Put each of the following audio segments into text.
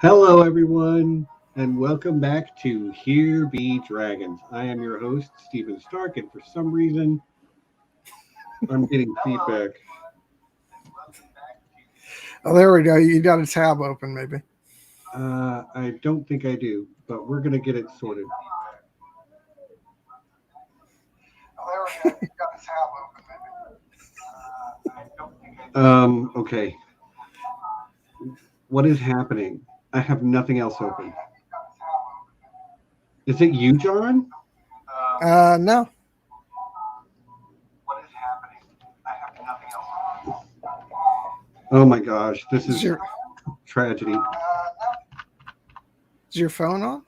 Hello, everyone, and welcome back to Here Be Dragons. I am your host, Stephen Stark, and for some reason, I'm getting feedback. Oh, there we go. You got a tab open, maybe. I don't think I do, but we're going to get it sorted. Oh, there we go. You got a tab open, maybe. Okay. What is happening? I have nothing else open. Is it you, John? No. What is happening? I have nothing else open. Oh my gosh, this is tragedy. Is your phone on?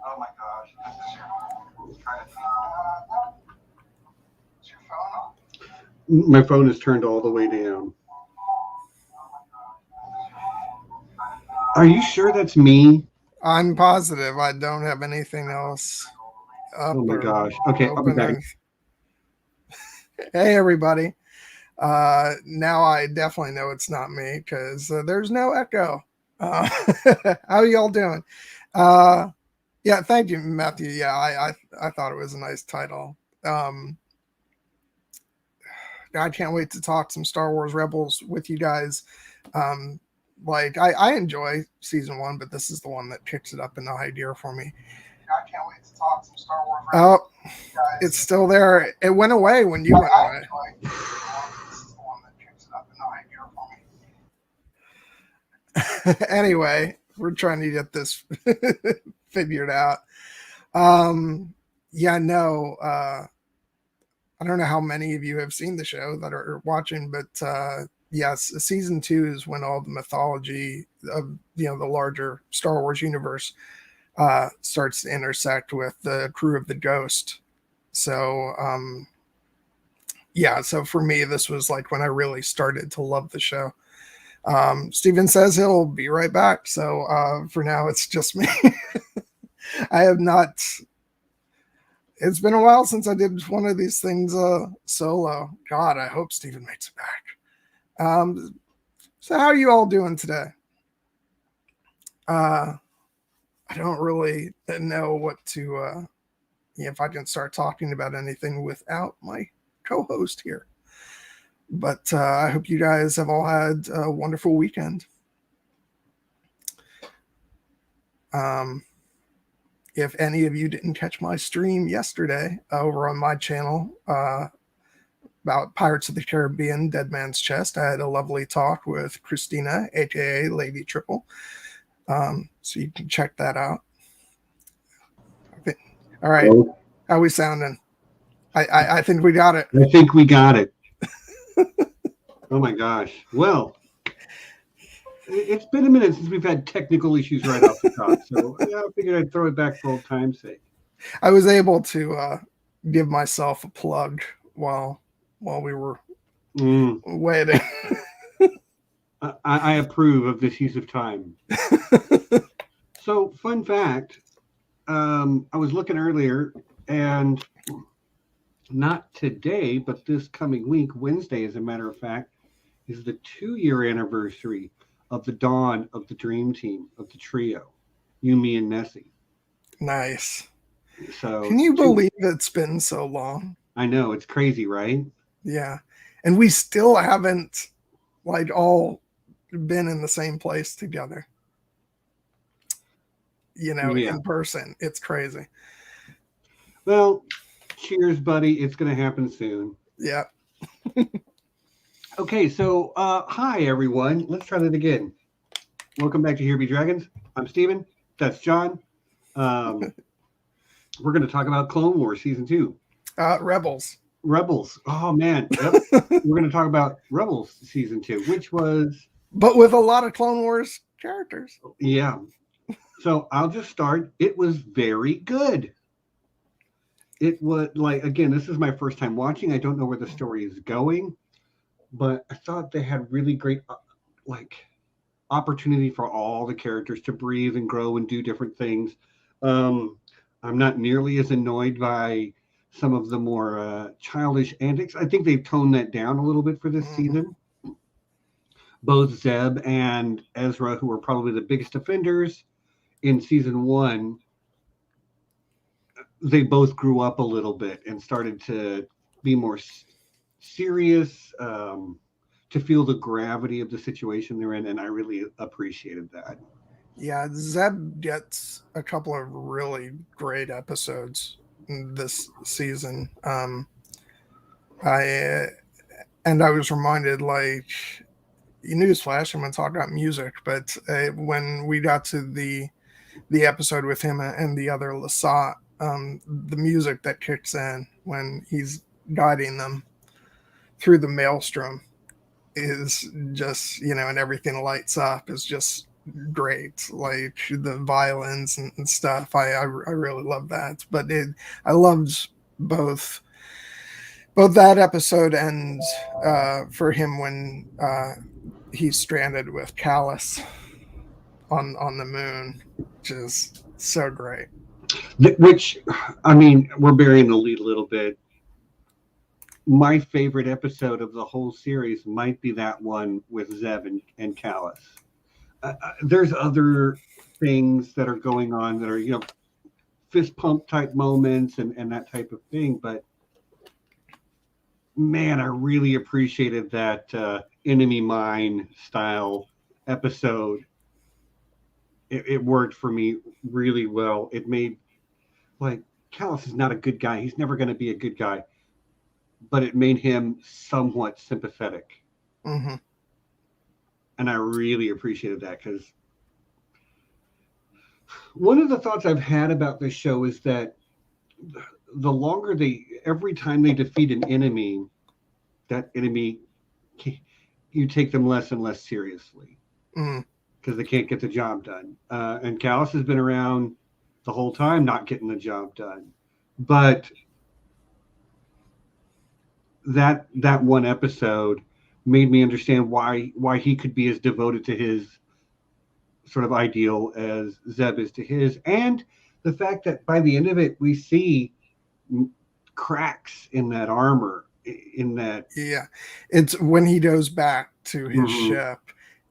Oh my gosh, this is tragedy. Is your phone on? My phone is turned all the way down. Are you sure that's me? I'm positive. I don't have anything else up. Oh my gosh. Okay, I'll be back. Hey, everybody. Now I definitely know it's not me because there's no echo. How y'all doing? Yeah, thank you, Matthew. Yeah, I thought it was a nice title. I can't wait to talk some Star Wars Rebels with you guys. I enjoy season 1, but this is the one that kicks it up in the high gear for me. I can't wait to talk some Star Wars Rebels. Oh, it's still there. It went away when you went away. This is the one that kicks it up in the high gear for me. Anyway, we're trying to get this figured out. I don't know how many of you have seen the show that are watching, but yes, season 2 is when all the mythology of the larger Star Wars universe starts to intersect with the crew of the Ghost. So so for me, this was like when I really started to love the show. Steven says he'll be right back, so for now it's just me. I have not. It's been a while since I did one of these things solo. God, I hope Steven makes it back. So how are you all doing today? I don't really know what to, if I can start talking about anything without my co-host here. But I hope you guys have all had a wonderful weekend. If any of you didn't catch my stream yesterday over on my channel about Pirates of the Caribbean, Dead Man's Chest, I had a lovely talk with Christina, aka Lady Triple. So you can check that out. All right. Hello. How we sounding? I think we got it. I think we got it. Oh my gosh. Well, it's been a minute since we've had technical issues right off the top, so I figured I'd throw it back for old time's sake. I was able to give myself a plug while we were waiting. I approve of this use of time. So, fun fact, I was looking earlier, and not today, but this coming week, Wednesday, as a matter of fact, is the 2-year anniversary of the dawn of the dream team, of the trio, you, me, and Nessie. Nice. So, can you believe it's been so long? I know, it's crazy, right? Yeah. And we still haven't all been in the same place together. In person. It's crazy. Well, cheers, buddy. It's going to happen soon. Yeah. Okay, so hi, everyone. Let's try that again. Welcome back to Here Be Dragons. I'm Steven. That's John. We're going to talk about Clone Wars Season 2. Rebels. Oh, man. Yep. We're going to talk about Rebels Season 2, which was... But with a lot of Clone Wars characters. Yeah. So I'll just start. It was very good. It was, again, this is my first time watching. I don't know where the story is going. But I thought they had really great, opportunity for all the characters to breathe and grow and do different things. I'm not nearly as annoyed by some of the more childish antics. I think they've toned that down a little bit for this season. both Zeb and Ezra, who were probably the biggest offenders in season 1, they both grew up a little bit and started to be more serious, to feel the gravity of the situation they're in, and I really appreciated that. Yeah, Zeb gets a couple of really great episodes this season. I was reminded, like, newsflash, I'm going to talk about music, but when we got to the episode with him and the other Lasat, the music that kicks in when he's guiding them through the maelstrom is just, and everything lights up is just great. Like the violins and stuff. I really love that. But I loved both that episode and for him when he's stranded with Callus on the moon, which is so great. Which, I mean, we're burying the lead a little bit. My favorite episode of the whole series might be that one with Zeb and Callus. There's other things that are going on that are, fist pump type moments and that type of thing. But man, I really appreciated that Enemy Mine style episode. It worked for me really well. It made, like, Callus is not a good guy. He's never going to be a good guy. But it made him somewhat sympathetic. Mm-hmm. And I really appreciated that, because one of the thoughts I've had about this show is that the longer every time they defeat an enemy, that enemy, you take them less and less seriously. Because they can't get the job done. And Callus has been around the whole time not getting the job done. But that one episode made me understand why he could be as devoted to his sort of ideal as Zeb is to his, and the fact that by the end of it we see cracks in that armor, in that. Yeah, it's when he goes back to his ship.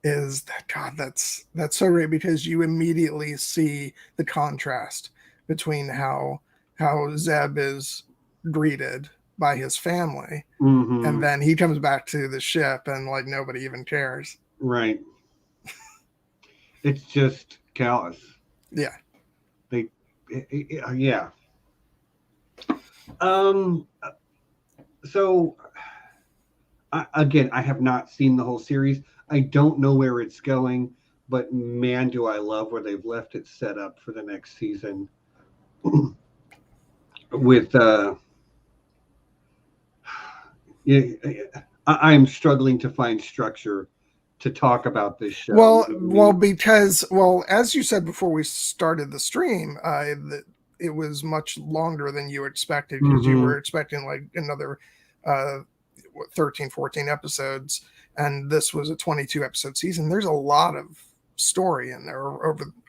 Is that, God, that's so great, because you immediately see the contrast between how Zeb is greeted by his family, and then he comes back to the ship and like nobody even cares. Right. It's just Callus. Yeah. Yeah. So again, I have not seen the whole series. I don't know where it's going, but man, do I love where they've left it set up for the next season. With I'm struggling to find structure to talk about this show. Because as you said before we started the stream, it was much longer than you expected, because you were expecting like another 13, 14 episodes, and this was a 22 episode season. There's a lot of story in there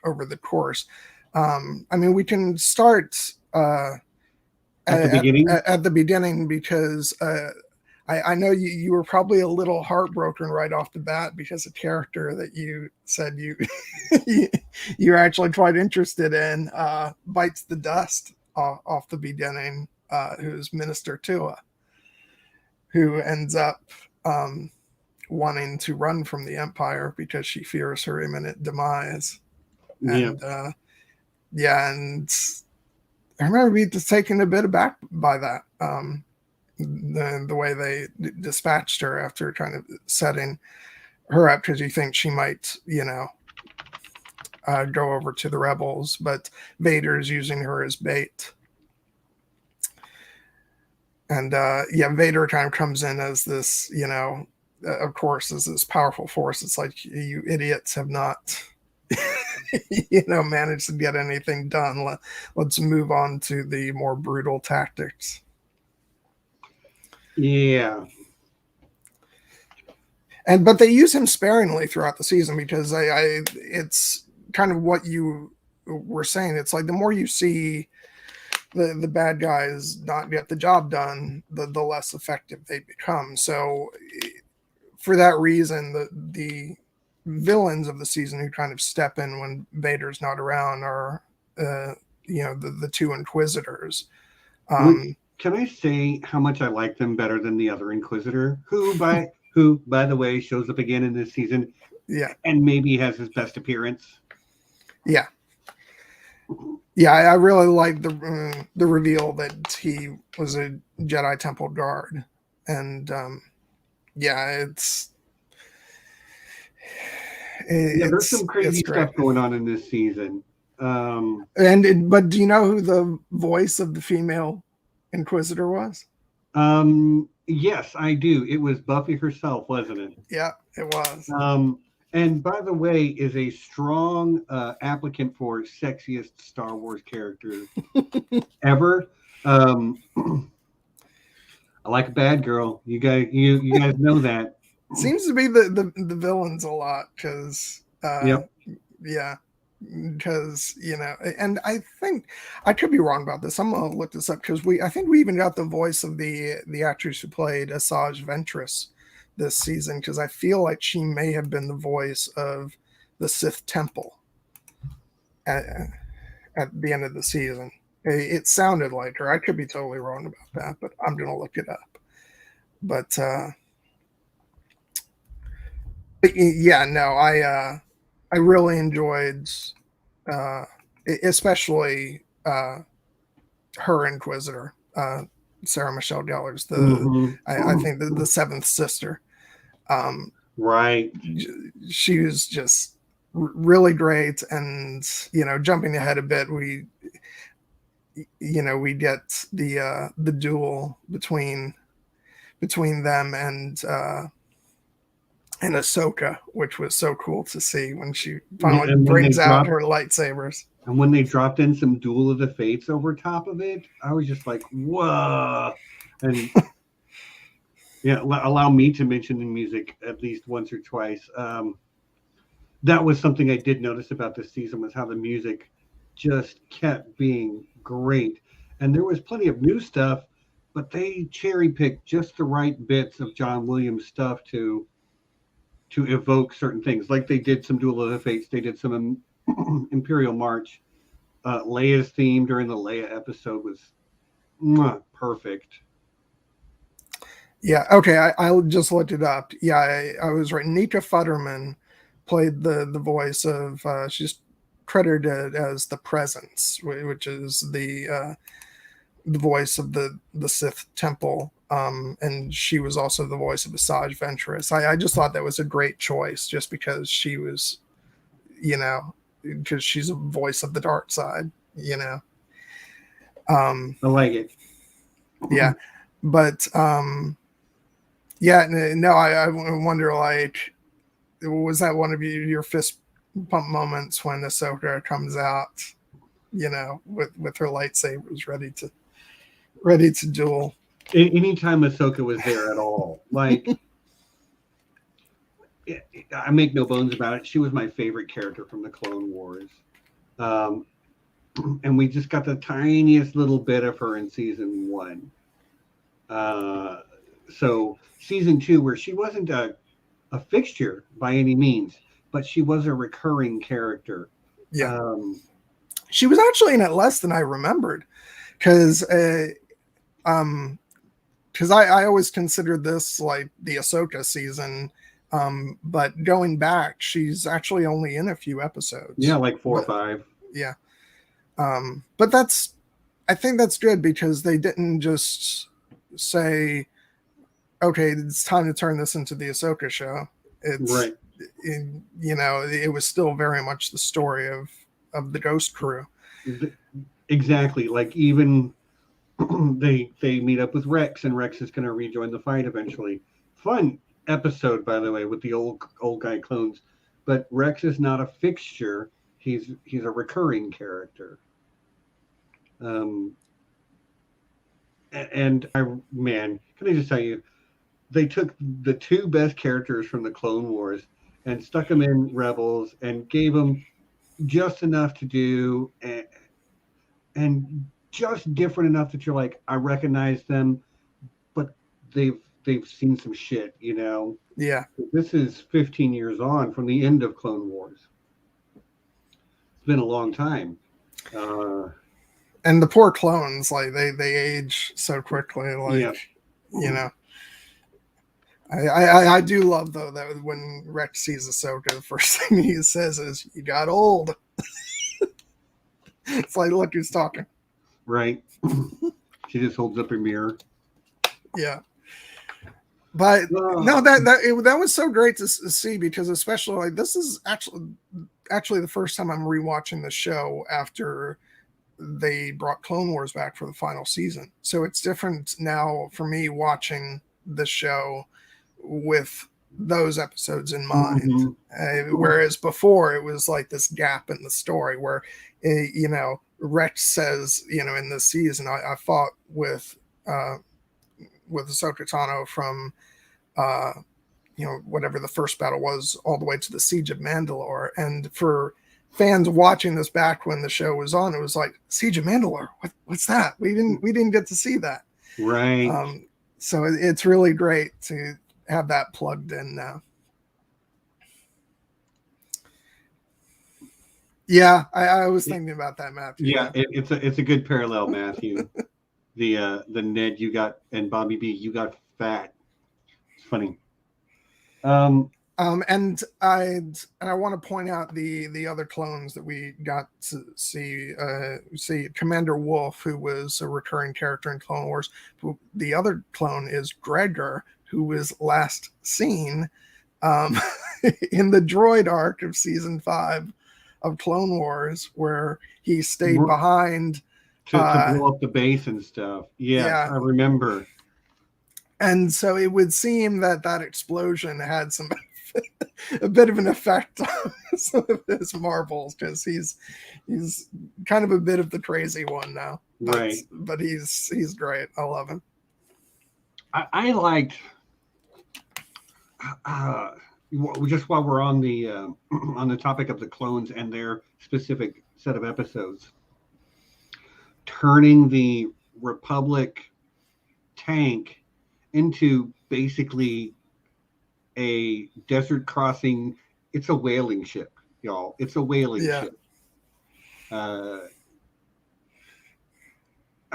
over the course. I mean, we can start at the beginning, because I know you were probably a little heartbroken right off the bat, because a character that you said you're actually quite interested in bites the dust off the beginning, who's Minister Tua, who ends up wanting to run from the Empire because she fears her imminent demise. And and I remember being just taken a bit aback by that. The way they dispatched her after kind of setting her up, because you think she might, go over to the rebels, but Vader's using her as bait. And Vader kind of comes in as this, of course, as this powerful force. It's like, you idiots have not, managed to get anything done. Let's move on to the more brutal tactics. Yeah. But they use him sparingly throughout the season, because it's kind of what you were saying. It's like the more you see the bad guys not get the job done, the less effective they become. So for that reason, the villains of the season who kind of step in when Vader's not around are, the two Inquisitors. Can I say how much I like them better than the other Inquisitor, who, by the way, shows up again in this season, and maybe has his best appearance. Yeah, I really like the reveal that he was a Jedi Temple guard, and there's some crazy stuff going on in this season. But do you know who the voice of the female Inquisitor was? Yes, I do. It was Buffy herself, wasn't it? Yeah, it was. And by the way, is a strong applicant for sexiest Star Wars character ever. I like a bad girl. You guys know that. Seems to be the villains a lot because because and I think I could be wrong about this. I'm gonna look this up because I think we even got the voice of the actress who played Asajj Ventress this season, because I feel like she may have been the voice of the Sith Temple at the end of the season. It sounded like her. I could be totally wrong about that, but I'm gonna look it up. But I really enjoyed, especially her Inquisitor, Sarah Michelle Gellar's I think the seventh sister. Right. She was just really great, and jumping ahead a bit, we get the duel between them and Ahsoka, which was so cool to see when she finally brings out her lightsabers. And when they dropped in some Duel of the Fates over top of it, I was just like, whoa. And allow me to mention the music at least once or twice. That was something I did notice about this season, was how the music just kept being great. And there was plenty of new stuff, but they cherry picked just the right bits of John Williams stuff to evoke certain things. Like they did some Duel of the Fates, they did some Imperial March. Leia's theme during the Leia episode was perfect. Yeah, okay, I just looked it up. Yeah, I was right. Nika Futterman played the voice of, she's credited as the Presence, which is the voice of the Sith Temple. And she was also the voice of Asajj Ventress. I just thought that was a great choice, just because she was, because she's a voice of the dark side, I like it. Yeah, but I wonder, like, was that one of your fist pump moments when Ahsoka comes out, with her lightsabers ready to duel? Anytime Ahsoka was there at all, like, I make no bones about it, she was my favorite character from the Clone Wars. And we just got the tiniest little bit of her in season 1. So season 2, where she wasn't a fixture by any means, but she was a recurring character. Yeah. She was actually in it less than I remembered, because I always considered this like the Ahsoka season, but going back, she's actually only in a few episodes. Yeah, like 4 or 5. Yeah. But I think that's good, because they didn't just say, okay, it's time to turn this into the Ahsoka show. It's right. It was still very much the story of the Ghost Crew. Exactly. Like, even they meet up with Rex, and Rex is going to rejoin the fight eventually. Fun episode, by the way, with the old guy clones. But Rex is not a fixture. He's a recurring character. And can I just tell you, they took the 2 best characters from the Clone Wars and stuck them in Rebels and gave them just enough to do, and just different enough that you're like, I recognize them, but they've they've seen some shit, you know. Yeah. This is 15 years on from the end of Clone Wars. It's been a long time. And the poor clones, like they age so quickly, like yeah. you know. I do love though that when Rex sees Ahsoka, the first thing he says is, "You got old." It's like, look who's talking. Right. She just holds up her mirror. Yeah. But no, that was so great to see, because especially like this is actually the first time I'm rewatching the show after they brought Clone Wars back for the final season. So it's different now for me watching the show with those episodes in mind. Whereas before it was like this gap in the story where, you know, Rex says, you know, in this season, I fought with Ahsoka Tano from, you know, whatever the first battle was, all the way to the Siege of Mandalore. And for fans watching this back when the show was on, it was like, Siege of Mandalore, what's that? We didn't get to see that. Right. So it's really great to have that plugged in now. Yeah, I was thinking about that, Matthew. Yeah, it's a good parallel, Matthew. the Ned you got and Bobby B, you got fat. It's funny. And I want to point out the other clones that we got to see. See Commander Wolf, who was a recurring character in Clone Wars. The other clone is Gregor, who was last seen in the droid arc of season 5 of Clone Wars, where he stayed behind to blow up the base and stuff. Yes, yeah, I remember. And so it would seem that explosion had a bit of an effect on some of his marbles, because he's kind of a bit of the crazy one now. Right. But he's great. I love him. I liked just while we're on the topic of the clones and their specific set of episodes, turning the Republic tank into basically a desert crossing. It's a whaling ship, y'all. It's a whaling ship. I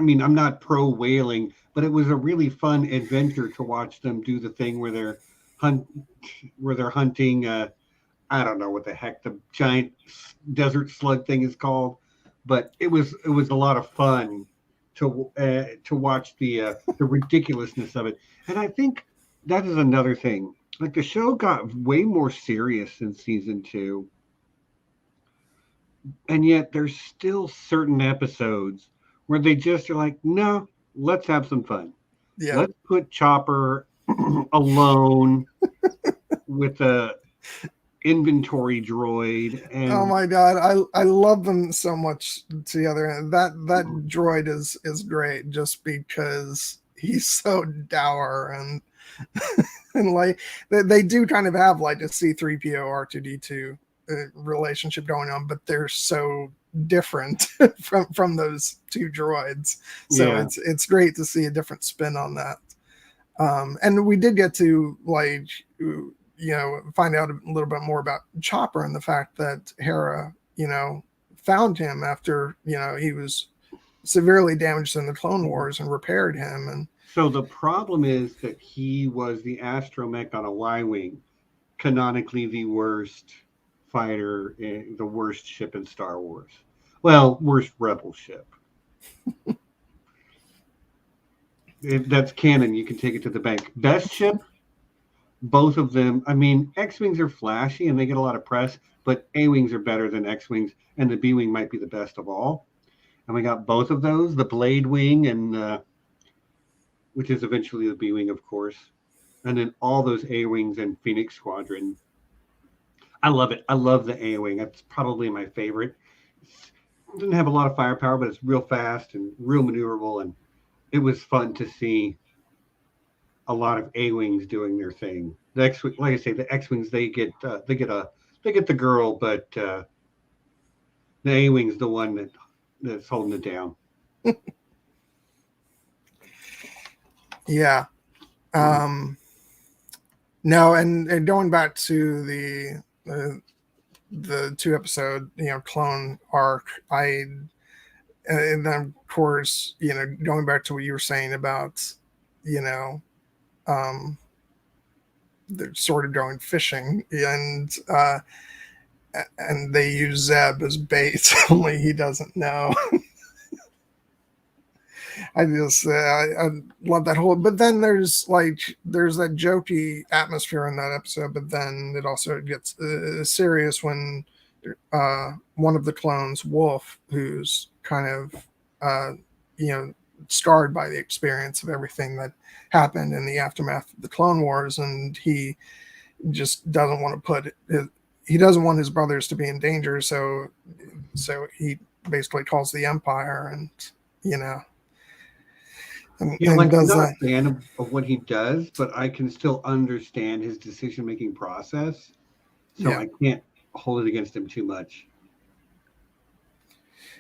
mean, I'm not pro whaling, but it was a really fun adventure to watch them do the thing where they're hunting. I don't know what the heck the giant desert slug thing is called, but it was a lot of fun to watch the ridiculousness of it. And I think that is another thing. Like, the show got way more serious in season 2, and yet there's still certain episodes where they just are like, no, let's have some fun. Yeah. Let's put Chopper alone with a inventory droid. And oh my god, I love them so much together. And that droid is great, just because he's so dour and and like they do kind of have like a C-3PO R2D2 relationship going on, but they're so different from those two droids. So it's great to see a different spin on that. And we did get to, like, you know, find out a little bit more about Chopper and the fact that Hera, you know, found him after, you know, he was severely damaged in the Clone Wars and repaired him. And so the problem is that he was the astromech on a Y-wing, canonically the worst fighter, the worst ship in Star Wars. Well, worst rebel ship. That's canon. You can take it to the bank. Best ship, both of them. I mean, X-Wings are flashy and they get a lot of press, but A-Wings are better than X-Wings, and the B-Wing might be the best of all. And we got both of those, the Blade Wing, and which is eventually the B-Wing, of course. And then all those A-Wings and Phoenix Squadron. I love it. I love the A-Wing. That's probably my favorite. It doesn't have a lot of firepower, but it's real fast and real maneuverable, and it was fun to see a lot of A-Wings doing their thing. The X-Wing, like I say, the X-Wings, they get the girl, but the A-Wing's the one that's holding it down. Yeah. No, and going back to the 2-episode, clone arc, and then of course, going back to what you were saying about, they're sort of going fishing, and they use Zeb as bait, only he doesn't know. I love that whole, but then there's that jokey atmosphere in that episode, but then it also gets serious when one of the clones, Wolf, who's kind of scarred by the experience of everything that happened in the aftermath of the Clone Wars, and he just doesn't want his brothers to be in danger, so he basically calls the Empire, and I'm does not that. a fan of what he does, but I can still understand his decision-making process. So I can't hold it against him too much.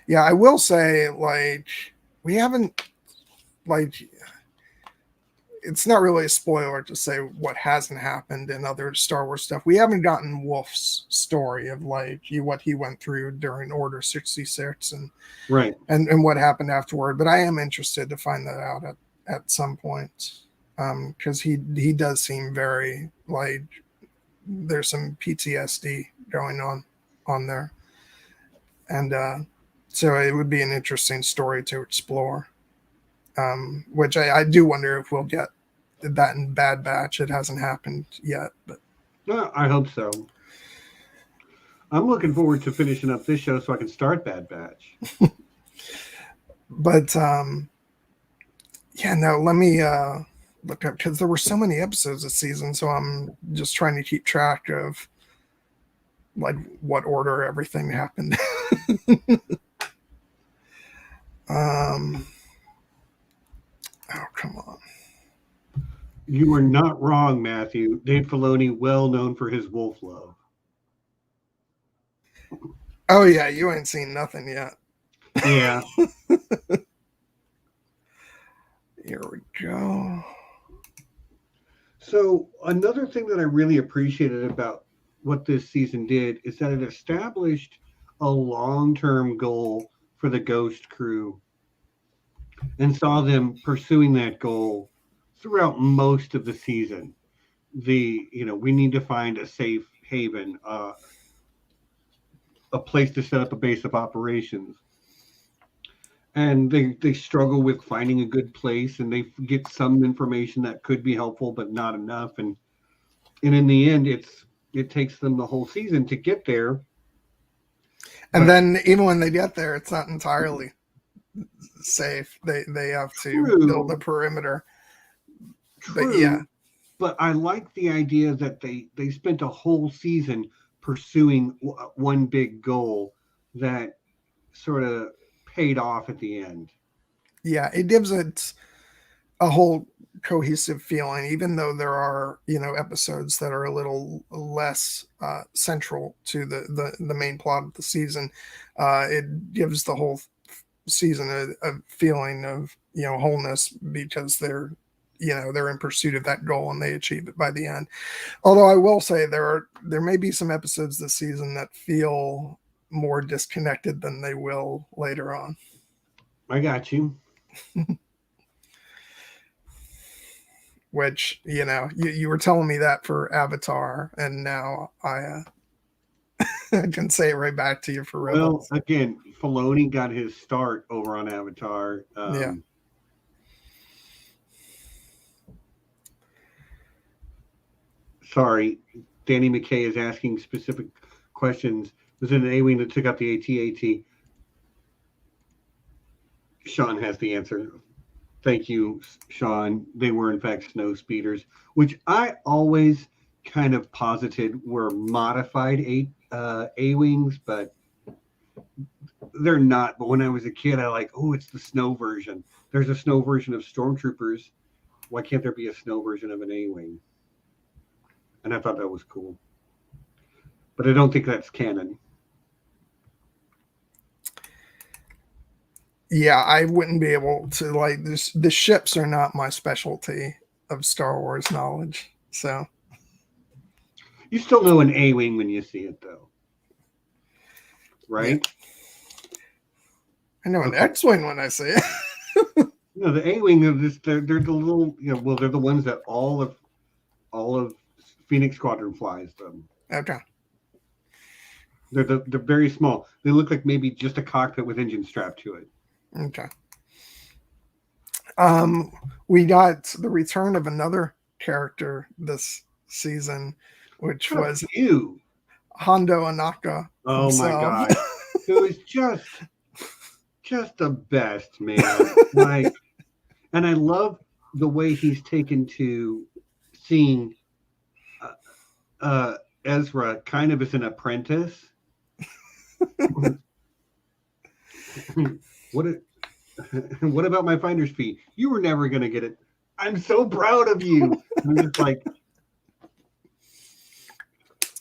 Yeah, I will say, we haven't, it's not really a spoiler to say what hasn't happened in other Star Wars stuff. We haven't gotten Wolf's story of what he went through during Order 66 and what happened afterward. But I am interested to find that out at some point, because he does seem very there's some PTSD going on there, and so it would be an interesting story to explore. Which I do wonder if we'll get that in Bad Batch. It hasn't happened yet, but no, I hope so. I'm looking forward to finishing up this show so I can start Bad Batch. But let me look up, because there were so many episodes this season, so I'm just trying to keep track of what order everything happened. Oh, come on. You are not wrong, Matthew. Dave Filoni, well known for his wolf love. Oh, yeah, you ain't seen nothing yet. Yeah. Here we go. So another thing that I really appreciated about what this season did is that it established a long-term goal for the Ghost crew and saw them pursuing that goal throughout most of the season. We need to find a safe haven, a place to set up a base of operations. And they struggle with finding a good place, and they get some information that could be helpful, but not enough. And in the end, it takes them the whole season to get there. And then even when they get there, it's not entirely safe. They have to build a perimeter. True, but I like the idea that they spent a whole season pursuing one big goal that sort of paid off at the end. Yeah, it gives it a whole cohesive feeling, even though there are episodes that are a little less central to the main plot of the season. It gives the whole season a feeling of wholeness, because they're in pursuit of that goal and they achieve it by the end. Although I will say there may be some episodes this season that feel more disconnected than they will later on. I got you. Which, you were telling me that for Avatar, and now I can say it right back to you for Rebels. Well, again, Filoni got his start over on Avatar. Yeah. Sorry, Danny McKay is asking specific questions. Was it an A-Wing that took out the AT-AT? Sean has the answer. Thank you, Sean. They were, in fact, snow speeders, which I always kind of posited were modified A-Wings, but they're not. But when I was a kid, it's the snow version. There's a snow version of Stormtroopers. Why can't there be a snow version of an A-Wing? And I thought that was cool. But I don't think that's canon. Yeah, I wouldn't be able to, the ships are not my specialty. of Star Wars knowledge. So You still know an A-wing when you see it, though, right? Yeah. I know an X-wing when I see it. No, the A-wing are just they're the little they're the ones that all of Phoenix Squadron flies them. Okay. They're very small. They look like maybe just a cockpit with engine strapped to it. Okay. We got the return of another character this season, which was you, Hondo Anaka. Oh himself. my god, who is just the best, man. Like, and I love the way he's taken to seeing Ezra kind of as an apprentice. What about my finder's fee? You were never going to get it. I'm so proud of you. I'm just like,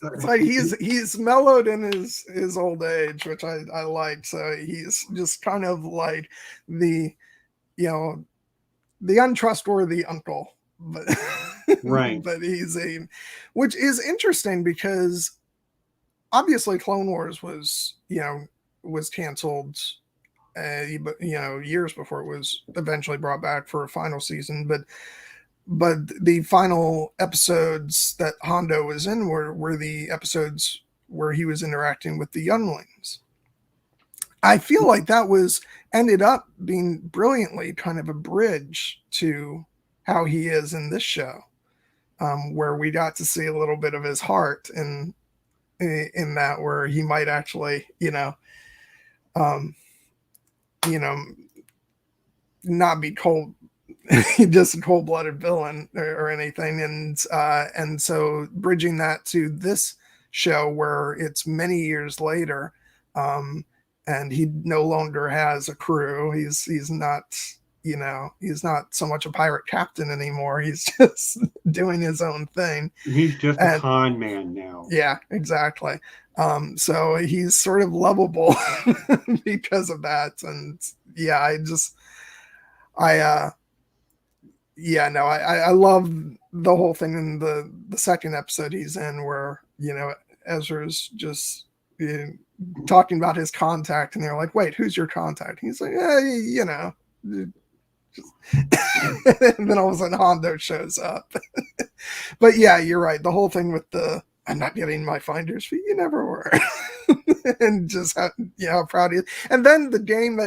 it's like he's mellowed in his old age, which I like. So he's just kind of like the untrustworthy uncle, but right. But which is interesting because obviously Clone Wars was canceled, years before it was eventually brought back for a final season. But the final episodes that Hondo was in were the episodes where he was interacting with the younglings. I feel like that ended up being brilliantly kind of a bridge to how he is in this show, where we got to see a little bit of his heart in that, where he might actually, not be just a cold-blooded villain or anything. And so bridging that to this show where it's many years later, and he no longer has a crew. He's not, he's not so much a pirate captain anymore. He's just doing his own thing. He's just a con man now. Yeah, exactly. So he's sort of lovable because of that. And yeah, I love the whole thing in the second episode he's in, where Ezra's just talking about his contact, and they're like, "Wait, who's your contact?" He's like, "Yeah, and then all of a sudden Hondo shows up. But yeah, you're right. The whole thing with I'm not getting my finder's fee. You never were. And just how proud he is. And then the game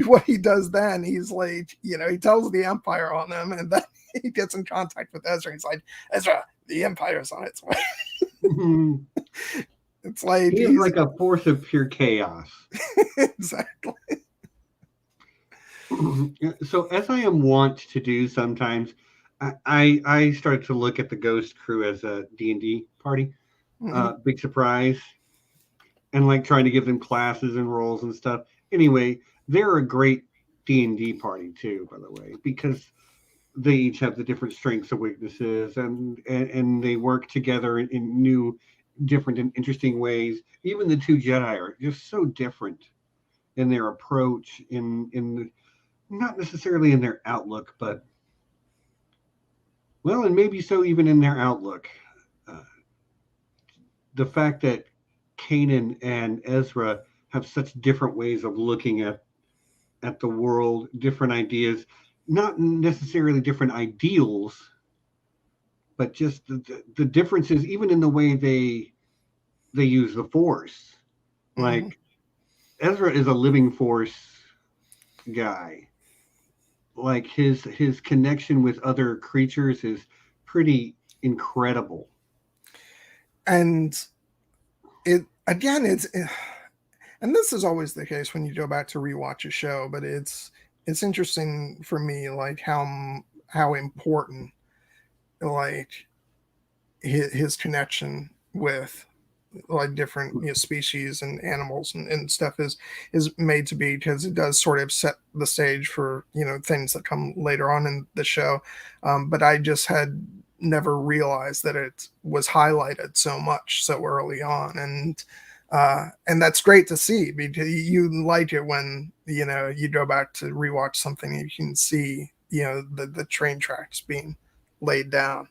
what he does then, he's like, he tells the Empire on them, and then he gets in contact with Ezra. He's like, Ezra, the Empire's on its way. It's like he's like a force of pure chaos. Exactly. So as I am wont to do sometimes, I started to look at the Ghost crew as a D&D party. Mm-hmm. Big surprise. And like trying to give them classes and roles and stuff. Anyway, they're a great D&D party too, by the way, because they each have the different strengths and weaknesses, and they work together in new, different and interesting ways. Even the two Jedi are just so different in their approach, in not necessarily in their outlook, but and maybe so even in their outlook. The fact that Kanan and Ezra have such different ways of looking at the world, different ideas, not necessarily different ideals, but just the differences, even in the way they use the Force. Mm-hmm. Like Ezra is a living Force guy. Like his connection with other creatures is pretty incredible. And it's and this is always the case when you go back to rewatch a show, but it's interesting for me, like how important like his connection with like different species and animals and stuff is made to be, because it does sort of set the stage for things that come later on in the show. But I just had never realized that it was highlighted so much so early on, and that's great to see, because you like it when you go back to rewatch something and you can see the train tracks being laid down,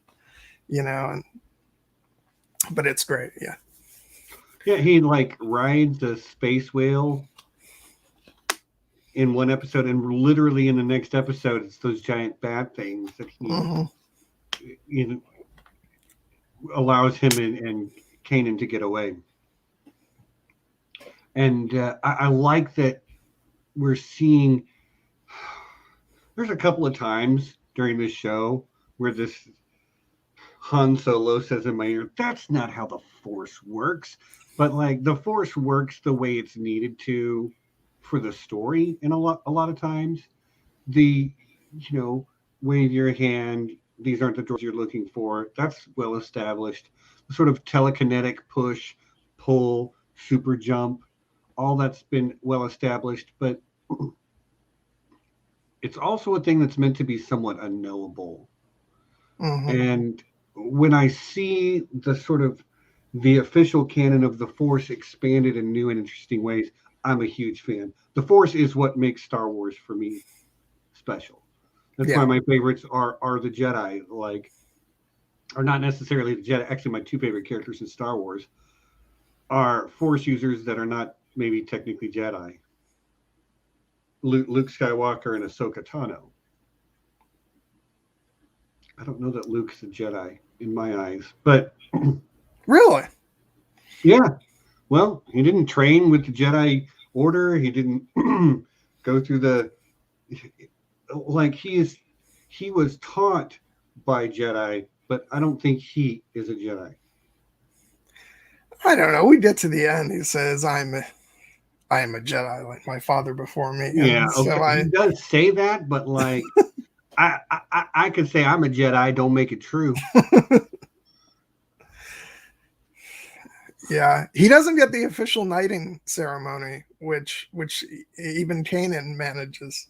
but it's great. Yeah. Yeah, he like rides a space whale in one episode, and literally in the next episode, it's those giant bat things that he allows him and Kanan to get away. And I like that we're seeing. There's a couple of times during this show where this Han Solo says in my ear, "That's not how the Force works." But like the Force works the way it's needed to for the story. And a lot of times, the wave your hand. These aren't the droids you're looking for. That's well established. The sort of telekinetic push, pull, super jump, all that's been well established. But it's also a thing that's meant to be somewhat unknowable. And when I see the official canon of the Force expanded in new and interesting ways, I'm a huge fan. The Force is what makes Star Wars for me special. That's why my favorites are the Jedi, are not necessarily the Jedi. Actually, my two favorite characters in Star Wars are Force users that are not maybe technically Jedi. Luke Skywalker and Ahsoka Tano. I don't know that Luke's a Jedi in my eyes, but really, yeah. Well, he didn't train with the Jedi Order. He didn't go through he was taught by Jedi, but I don't think he is a Jedi. I don't know. We get to the end. He says, I am a Jedi, like my father before me. Yeah, and so he does say that, but like I could say I'm a Jedi. Don't make it true. Yeah, he doesn't get the official knighting ceremony, which even Kanan manages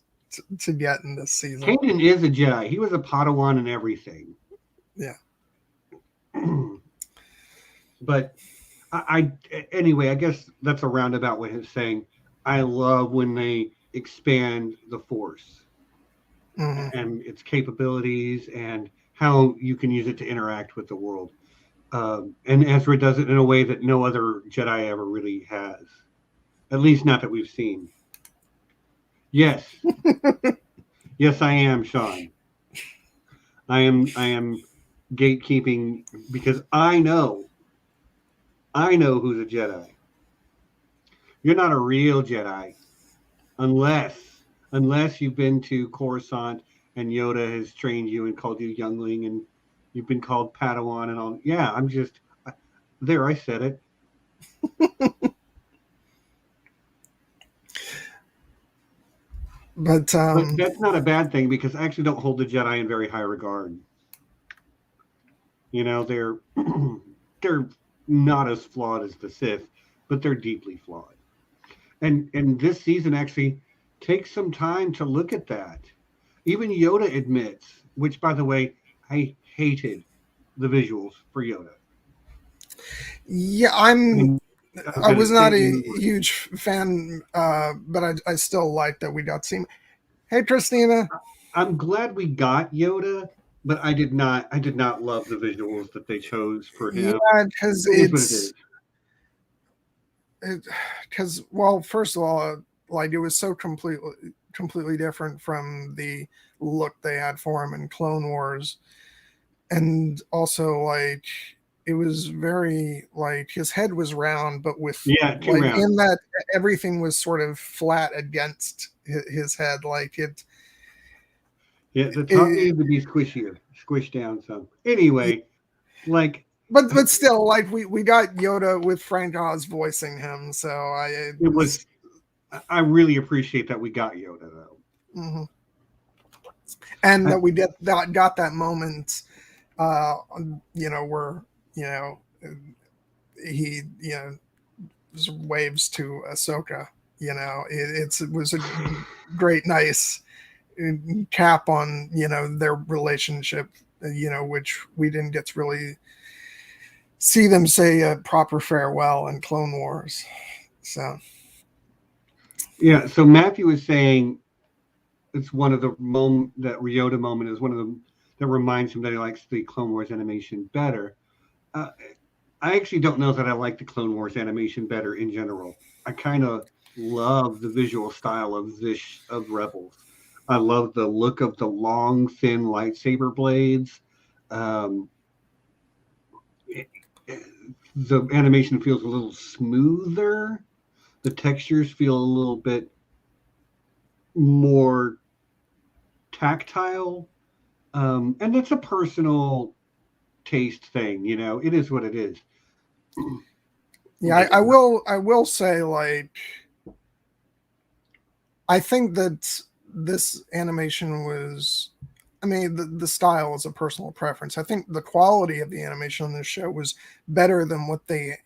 to get in this season. Kanan is a Jedi. He was a Padawan and everything. Yeah. But anyway, I guess that's a roundabout way of saying I love when they expand the Force and its capabilities and how you can use it to interact with the world. And Ezra does it in a way that no other Jedi ever really has. At least not that we've seen. Yes. Yes, I am, Sean. I am gatekeeping because I know who's a Jedi. You're not a real Jedi unless you've been to Coruscant and Yoda has trained you and called you youngling and you've been called Padawan and all. Yeah, I said it. But that's not a bad thing because I actually don't hold the Jedi in very high regard. They're not as flawed as the Sith, but they're deeply flawed. And this season actually takes some time to look at that. Even Yoda admits, which by the way, I hated the visuals for Yoda. Yeah, I was not a huge fan, but I still like that we got to see him. Hey, Christina. I'm glad we got Yoda, but I did not love the visuals that they chose for him. Yeah, because well, first of all, like it was so completely different from the look they had for him in Clone Wars, and also like it was very like his head was round, but with round. In that everything was sort of flat against his head, like it. Yeah, the top needed to be squished down some. Anyway, like. But still, like we got Yoda with Frank Oz voicing him, so I really appreciate that we got Yoda though, and that we got that moment, where he waves to Ahsoka. It was a great, nice cap on their relationship, which we didn't get to really see them say a proper farewell in Clone Wars. So yeah, so Matthew was saying it's one of the that Ryota moment is one of them that reminds him that he likes the Clone Wars animation better. I actually don't know that I like the Clone Wars animation better in general. I kind of love the visual style of Rebels. I love the look of the long, thin lightsaber blades. Um, the animation feels a little smoother. The textures feel a little bit more tactile. And it's a personal taste thing, it is what it is. Yeah, I will say, like, I think that this animation was, I mean, the style is a personal preference. I think the quality of the animation on this show was better than what they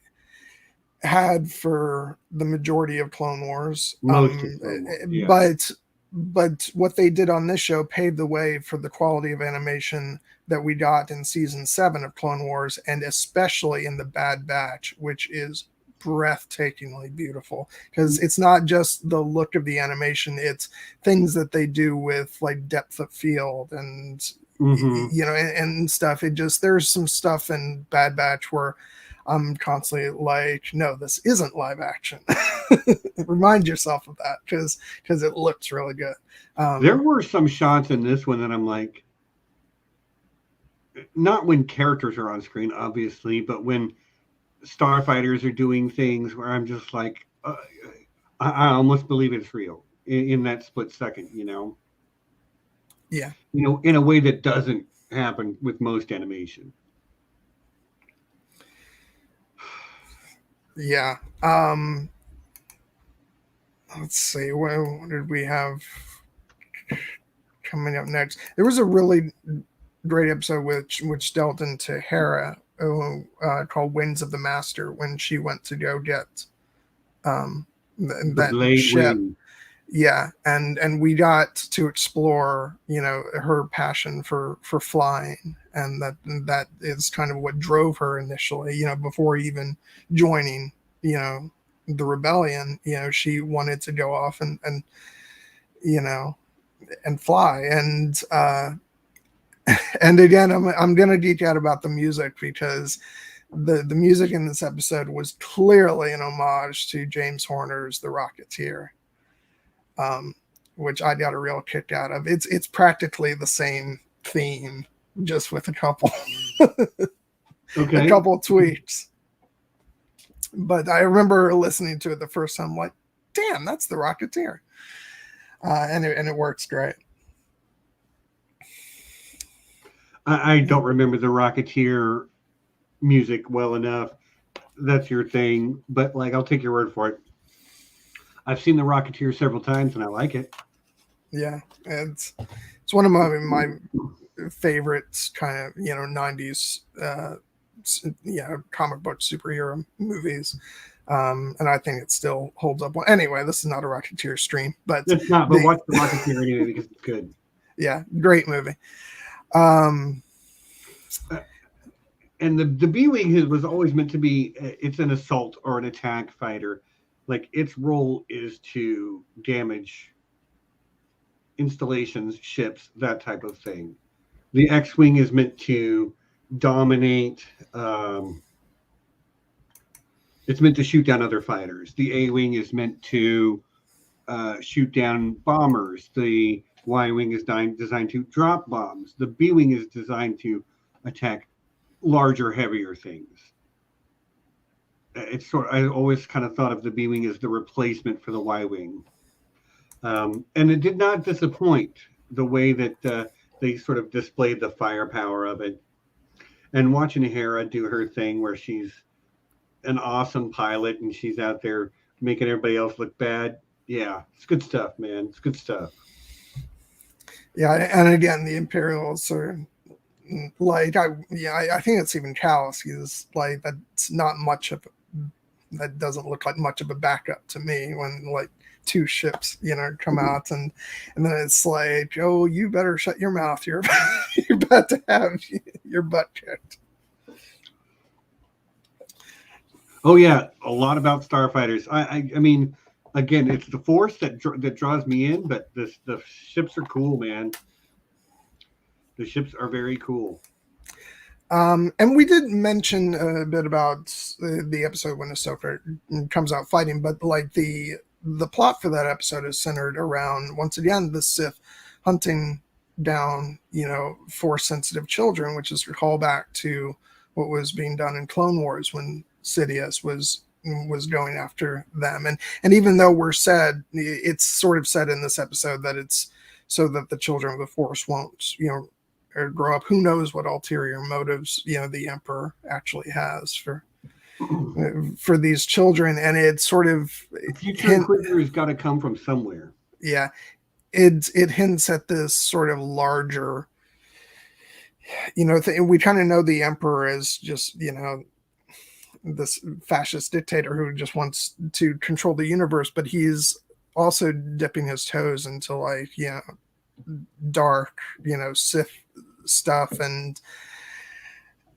had for the majority of Clone Wars. Most of Clone Wars, yeah. But what they did on this show paved the way for the quality of animation that we got in season 7 of Clone Wars, and especially in the Bad Batch, which is breathtakingly beautiful, because it's not just the look of the animation, it's things that they do with like depth of field and and stuff. It just, there's some stuff in Bad Batch where I'm constantly like, no, this isn't live action. Remind yourself of that, because it looks really good. There were some shots in this one that I'm like, not when characters are on screen, obviously, but when starfighters are doing things where I'm just like, I almost believe it's real in that split second, Yeah. In a way that doesn't happen with most animation. Yeah. Let's see. What did we have coming up next? There was a really great episode which dealt into Hera, called Winds of the Master, when she went to go get that ship. Wing. Yeah, and we got to explore, her passion for flying, and that is kind of what drove her initially, before even joining, the rebellion. She wanted to go off and fly. And again, I'm gonna geek out about the music, because the music in this episode was clearly an homage to James Horner's The Rocketeer, which I got a real kick out of. It's practically the same theme, just with a couple a couple tweaks. But I remember listening to it the first time, like, damn, that's The Rocketeer. And it works great. I don't remember The Rocketeer music well enough. That's your thing, but like, I'll take your word for it. I've seen The Rocketeer several times and I like it. Yeah, it's one of my favorites, kind of 90s comic book superhero movies. And I think it still holds up well. Anyway, this is not a Rocketeer stream, but it's not. But watch The Rocketeer anyway, because it's good. Yeah, great movie. And the B-Wing was always meant to be, it's an assault or an attack fighter. Like, its role is to damage installations, ships, that type of thing. The X-Wing is meant to dominate. It's meant to shoot down other fighters. The A-Wing is meant to shoot down bombers. The Y-Wing is designed to drop bombs. The B-Wing is designed to attack larger, heavier things. I always kind of thought of the B-Wing as the replacement for the Y-Wing. And it did not disappoint, the way that they sort of displayed the firepower of it. And watching Hera do her thing where she's an awesome pilot and she's out there making everybody else look bad. Yeah, it's good stuff, man. It's good stuff. Yeah, and again, the Imperials are like, I think it's even Kowalski's, like, that's not much of, that doesn't look like much of a backup to me, when like two ships, come out and then it's like, oh, you better shut your mouth. You're about to have your butt kicked. Oh yeah, a lot about starfighters. I mean, again, it's the Force that draws me in, but the ships are cool, man. The ships are very cool. And we did mention a bit about the episode when Ahsoka comes out fighting, but like the plot for that episode is centered around, once again, the Sith hunting down, Force sensitive children, which is a callback to what was being done in Clone Wars when Sidious was going after them. And even though it's sort of said in this episode that it's so that the children of the Force won't, or grow up. Who knows what ulterior motives, the Emperor actually has for these children. And it's sort of future Inquisitor has got to come from somewhere. Yeah. It hints at this sort of larger, we kind of know the Emperor as just, this fascist dictator who just wants to control the universe, but he's also dipping his toes into like, dark, Sith stuff. And,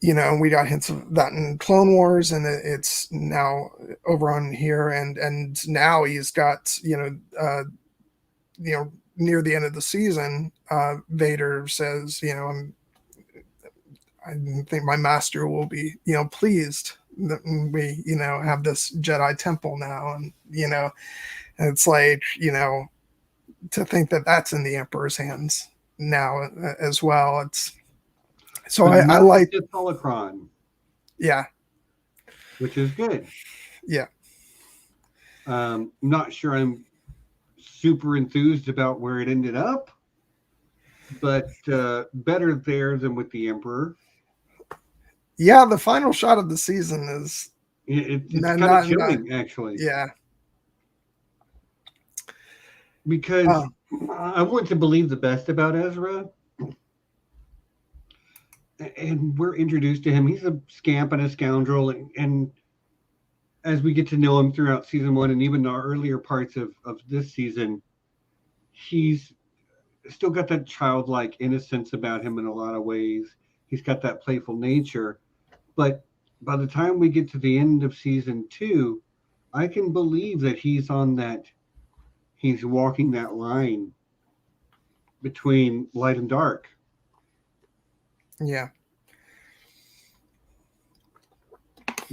we got hints of that in Clone Wars, and it's now over on here. And now he's got, near the end of the season, Vader says, I think my master will be, pleased that we, have this Jedi temple now. And, it's like, to think that that's in the Emperor's hands now as well. It's so I like the Holocron. Yeah. Which is good. Yeah. Not sure I'm super enthused about where it ended up, but better there than with the Emperor. Yeah, the final shot of the season is it's kind of chilling, actually. Yeah. Because I want to believe the best about Ezra. And we're introduced to him. He's a scamp and a scoundrel. And as we get to know him throughout season 1 and even the earlier parts of this season, he's still got that childlike innocence about him in a lot of ways. He's got that playful nature. But by the time we get to the end of season 2, I can believe that he's walking that line between light and dark. Yeah.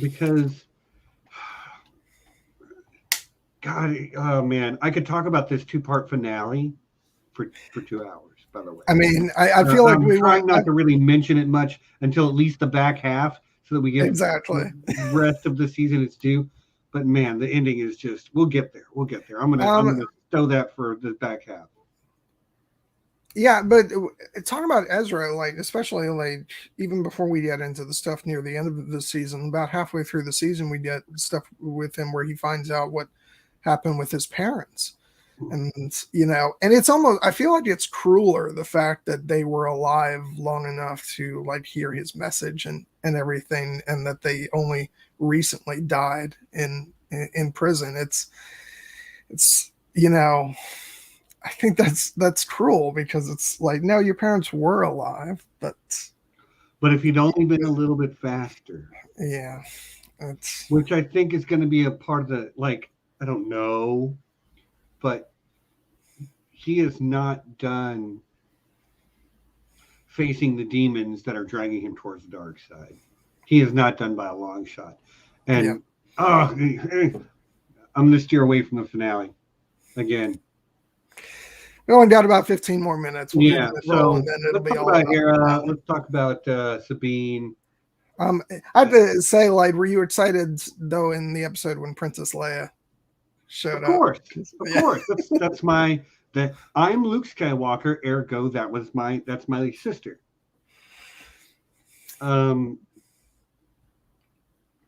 Because, God, oh man, I could talk about this 2-part finale for 2 hours, by the way. I mean, I feel like I'm trying not to really mention it much until at least the back half so that we get exactly the rest of the season it's due. But man, the ending is just, we'll get there. I'm gonna stow that for the back half. Yeah, but talking about Ezra, like especially like even before we get into the stuff near the end of the season, about halfway through the season, we get stuff with him where he finds out what happened with his parents. And and it's almost, I feel like it's crueler the fact that they were alive long enough to like hear his message and everything, and that they only recently died in prison. It's I think that's cruel, because it's like, no, your parents were alive, but if you'd only been a little bit faster. Yeah. Which I think is going to be a part of the, like, I don't know, but he is not done facing the demons that are dragging him towards the dark side. He is not done by a long shot. And I'm going to steer away from the finale again. We only got about 15 more minutes. So let's talk about Sabine. I have to say, like, were you excited though in the episode when Princess Leia showed up? Of course. That's I'm Luke Skywalker, ergo that's my sister.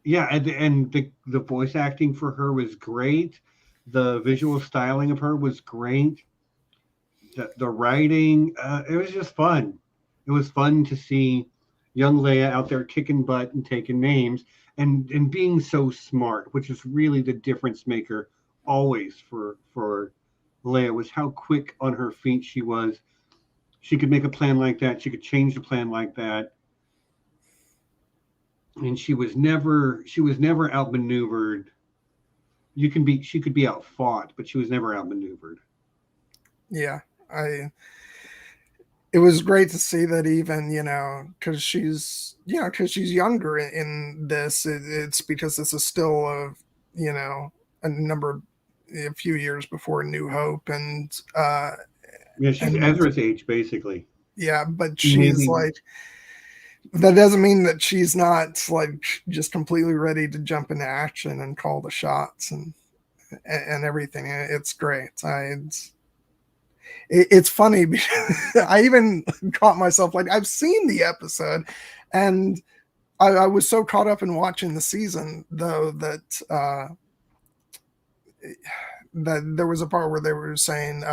Yeah, and the voice acting for her was great. The visual styling of her was great. The writing, it was just fun. It was fun to see young Leia out there kicking butt and taking names and being so smart, which is really the difference maker always for Leia, was how quick on her feet she was. She could make a plan like that. She could change the plan like that. And she was never outmaneuvered she could be outfought, but she was never outmaneuvered. Yeah, it was great to see that, even, because she's younger in this. It's because this is still a few years before New Hope, and Yeah, she's Ezra's age, basically. Yeah, but she's like, that doesn't mean that she's not like just completely ready to jump into action and call the shots and everything. It's great. It's funny because I even caught myself, like, I've seen the episode, and I was so caught up in watching the season, though, that there was a part where they were saying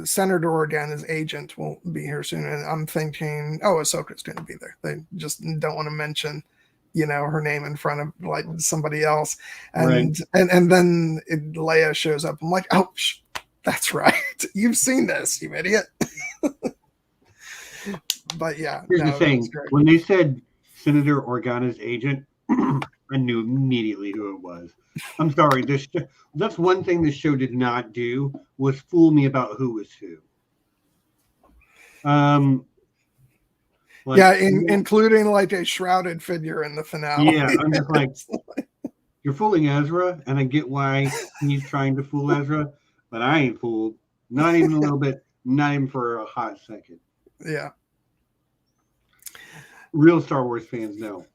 Senator Organa's agent will be here soon, and I'm thinking, oh, Ahsoka's going to be there. They just don't want to mention, her name in front of like somebody else, and right. and then Leia shows up. I'm like, oh, that's right. You've seen this, you idiot. But yeah, here's the thing: when they said Senator Organa's agent, I knew immediately who it was. I'm sorry. That's one thing this show did not do, was fool me about who was who. Including like a shrouded figure in the finale. Yeah, I'm just like, you're fooling Ezra, and I get why he's trying to fool Ezra, but I ain't fooled. Not even a little bit. Not even for a hot second. Yeah. Real Star Wars fans know.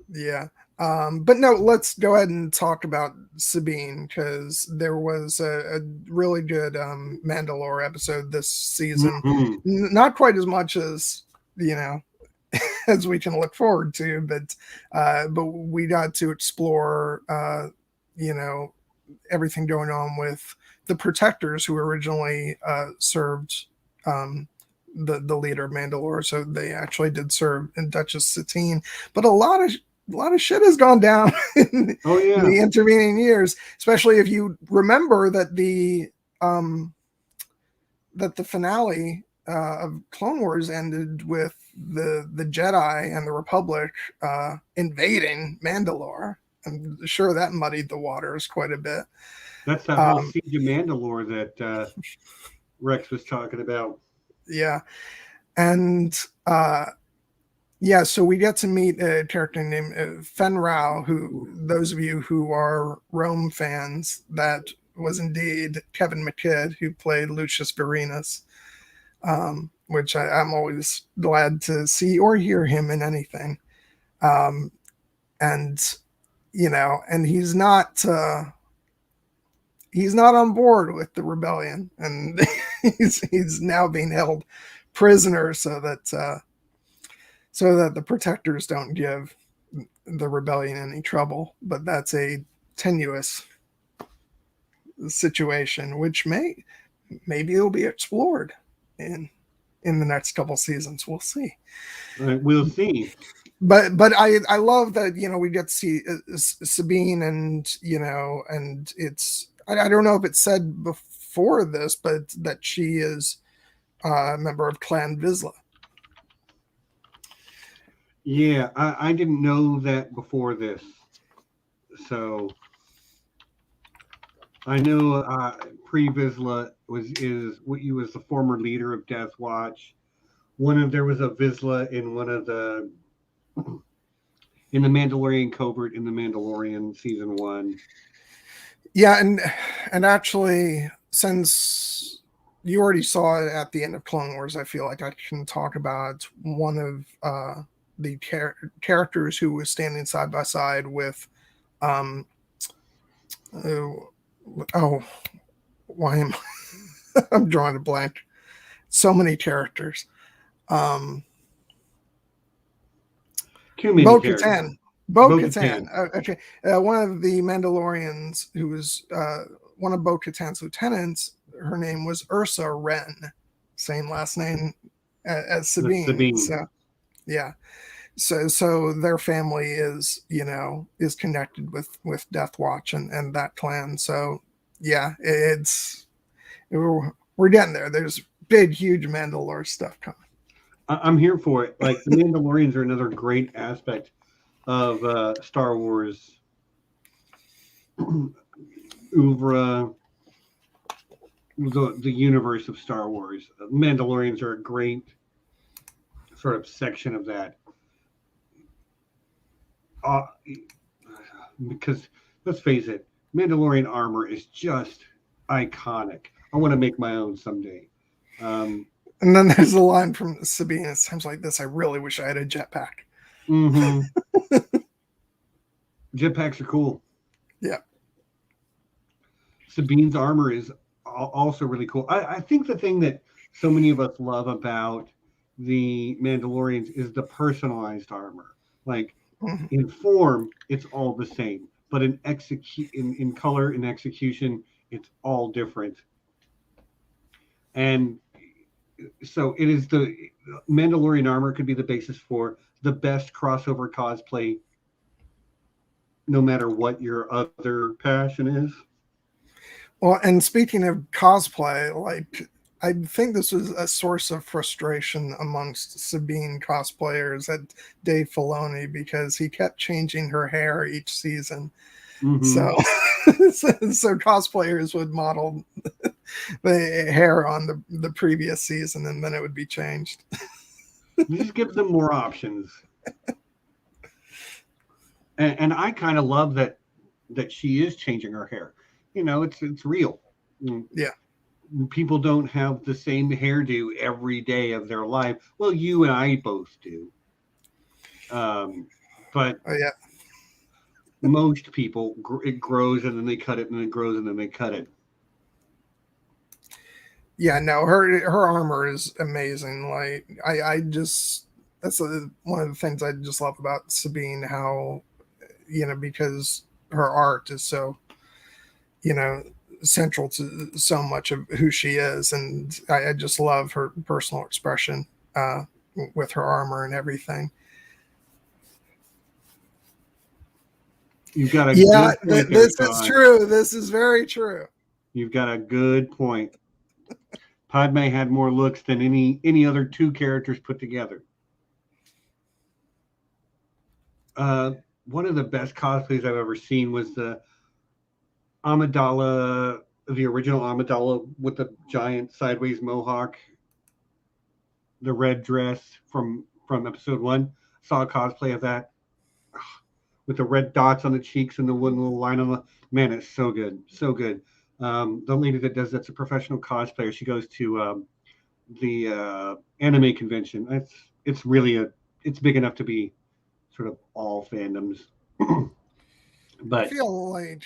Yeah. But no, let's go ahead and talk about Sabine, because there was a really good Mandalore episode this season. Mm-hmm. Not quite as much as, as we can look forward to, but we got to explore, everything going on with the Protectors, who originally served the leader of Mandalore. So they actually did serve in Duchess Satine, but a lot of shit has gone down in the intervening years, especially if you remember that the finale of Clone Wars ended with the Jedi and the Republic invading Mandalore. I'm sure that muddied the waters quite a bit. That's the whole siege of Mandalore that Rex was talking about. Yeah. And so we get to meet a character named Fen Rao, who, those of you who are Rome fans, that was indeed Kevin McKidd, who played Lucius Varinus, which I'm always glad to see or hear him in anything. And he's not on board with the rebellion, and he's now being held prisoner so that the Protectors don't give the rebellion any trouble. But that's a tenuous situation, which maybe it'll be explored in the next couple seasons. We'll see. We'll see. But I love that, we get to see Sabine, and and it's, I don't know if it's said before this, but that she is a member of Clan Vizsla. Yeah, I didn't know that before this. So I know pre-Vizsla was the former leader of Death Watch. There was a Vizsla in in the Mandalorian Covert in the Mandalorian season 1. Yeah, and actually, since you already saw it at the end of Clone Wars, I feel like I can talk about one of the characters who was standing side by side with why am I'm drawing a blank. So many characters. Bo-Katan. Okay. One of the Mandalorians who was one of Bo-Katan's lieutenants, her name was Ursa Wren. Same last name as Sabine. So, yeah. So their family is connected with Death Watch and that clan. So yeah, we're getting there. There's big, huge Mandalore stuff coming. I'm here for it. Like, the Mandalorians are another great aspect of Star Wars oeuvre, the universe of Star Wars. Mandalorians are a great sort of section of that. Uh, because let's face it, Mandalorian armor is just iconic. I want to make my own someday. And then there's a line from Sabine. At times like this, I really wish I had a jetpack. Mm-hmm. Jetpacks are cool. Yeah. Sabine's armor is also really cool. I think the thing that so many of us love about the Mandalorians is the personalized armor. Like in form, it's all the same, but in color and execution, it's all different. And so it is the Mandalorian armor could be the basis for the best crossover cosplay, no matter what your other passion is. Well, and speaking of cosplay, like I think this was a source of frustration amongst Sabine cosplayers at Dave Filoni because he kept changing her hair each season. Mm-hmm. So cosplayers would model the hair on the previous season, and then it would be changed. Just give them more options. And I kind of love that she is changing her hair. You know, it's real. Yeah. People don't have the same hairdo every day of their life. Well, you and I both do. But yeah. Most people, it grows and then they cut it, and it grows and then they cut it. Yeah, no, her armor is amazing. Like I just that's one of the things I just love about Sabine. How because her art is so central to so much of who she is, and I just love her personal expression with her armor and everything. You've got a this is true. This is very true. You've got a good point. Padme had more looks than any other two characters put together. One of the best cosplays I've ever seen was the Amidala, the original Amidala with the giant sideways mohawk, the red dress from episode 1. Saw a cosplay of that with the red dots on the cheeks and the one little line on the man. It's so good, so good. The lady that does that's a professional cosplayer. She goes to the anime convention. It's really it's big enough to be sort of all fandoms. But I feel like,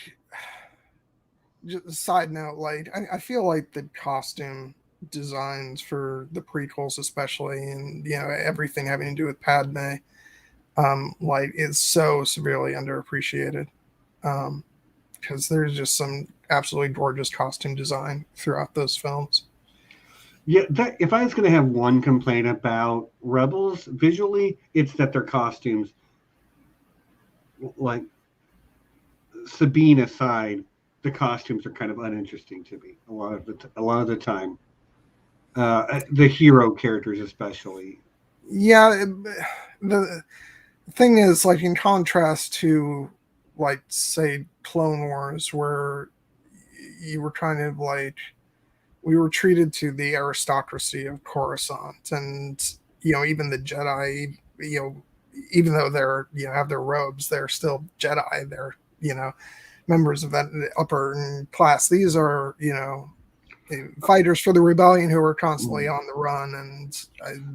just a side note, like I feel like the costume designs for the prequels, especially, and everything having to do with Padme, like is so severely underappreciated. Because there's just some absolutely gorgeous costume design throughout those films. Yeah, if I was going to have one complaint about Rebels visually, it's that their costumes, like Sabine aside, the costumes are kind of uninteresting to me a lot of the time. The hero characters, especially. Yeah, the thing is, like in contrast to, like, say, Clone Wars, where you were kind of like, we were treated to the aristocracy of Coruscant, and even the Jedi, even though they're have their robes, they're still Jedi. They're members of that upper class. These are fighters for the rebellion who are constantly on the run, and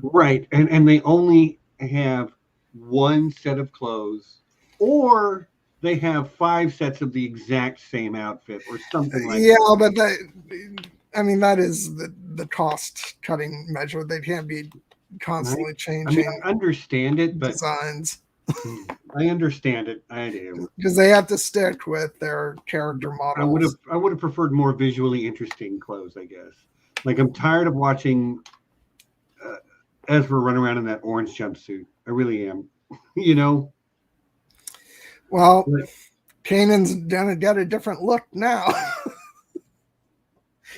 right, and they only have one set of clothes, or they have 5 sets of the exact same outfit or something like that. Yeah, but that is the cost cutting measure. They can't be constantly changing. I understand it, but designs. I understand it. I do, because they have to stick with their character models. I would have preferred more visually interesting clothes, I guess. Like, I'm tired of watching Ezra run around in that orange jumpsuit. I really am. Well, Kanan's got a different look now.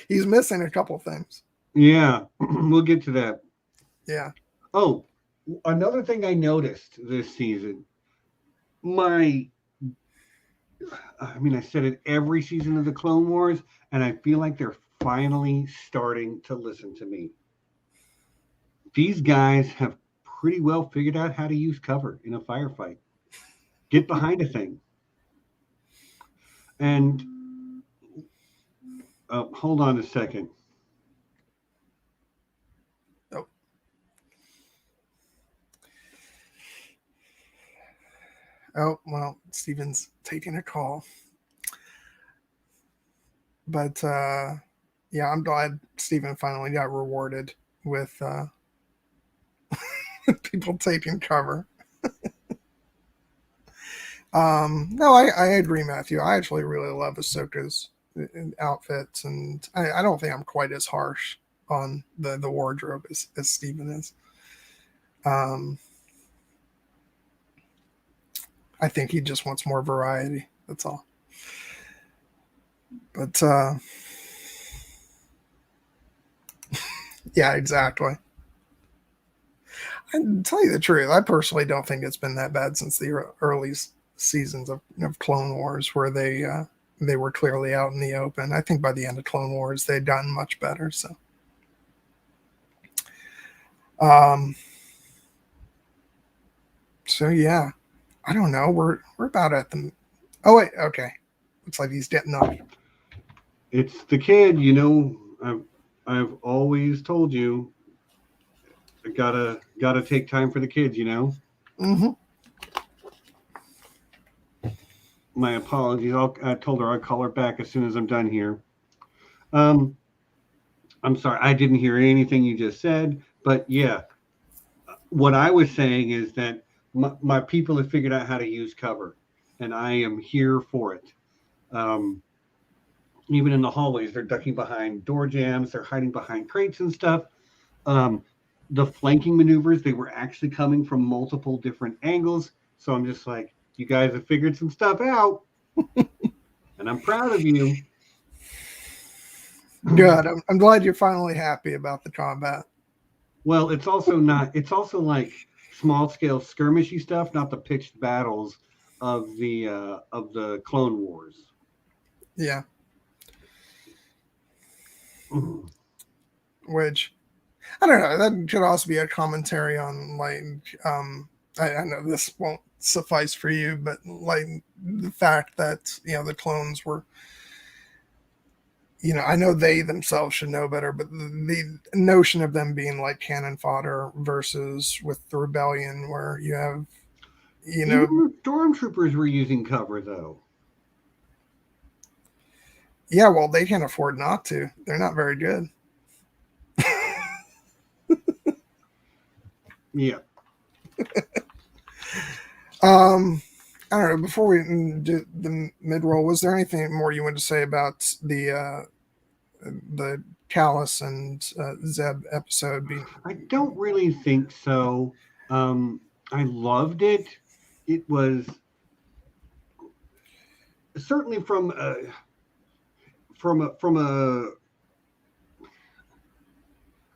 He's missing a couple things. Yeah, we'll get to that. Yeah. Oh, another thing I noticed this season, I said it every season of the Clone Wars, and I feel like they're finally starting to listen to me. These guys have pretty well figured out how to use cover in a firefight. Get behind a thing. And hold on a second. Oh, well, Steven's taking a call. But yeah, I'm glad Steven finally got rewarded with people taking cover. No, I agree, Matthew. I actually really love Ahsoka's outfits, and I don't think I'm quite as harsh on the wardrobe as Steven is. I think he just wants more variety. That's all. But yeah, exactly. And to tell you the truth, I personally don't think it's been that bad since the early seasons of Clone Wars, where they were clearly out in the open. I think by the end of Clone Wars, they'd gotten much better. So yeah, I don't know. We're about at the. Oh wait, okay. Looks like he's getting off. It's the kid, you know. I've always told you. I gotta take time for the kids, you know. Mm-hmm. My apologies. I told her I'd call her back as soon as I'm done here. I'm sorry, I didn't hear anything you just said, but yeah, what I was saying is that my people have figured out how to use cover, and I am here for it. Even in the hallways, they're ducking behind door jams, they're hiding behind crates and stuff. The flanking maneuvers, they were actually coming from multiple different angles. So I'm just like, you guys have figured some stuff out, and I'm proud of you. Good. I'm glad you're finally happy about the combat. Well, it's also like small scale skirmishy stuff, not the pitched battles of the Clone Wars. Yeah. Which, I don't know, that could also be a commentary on, like, I know this won't suffice for you, but like the fact that, you know, the clones were, you know, I know they themselves should know better, but the notion of them being like cannon fodder versus with the rebellion, where you have, you know, even stormtroopers were using cover though. Yeah, well, they can't afford not to. They're not very good. Yeah. I don't know. Before we do the mid-roll, was there anything more you wanted to say about the Callus and Zeb episode? I don't really think so. I loved it. It was certainly from a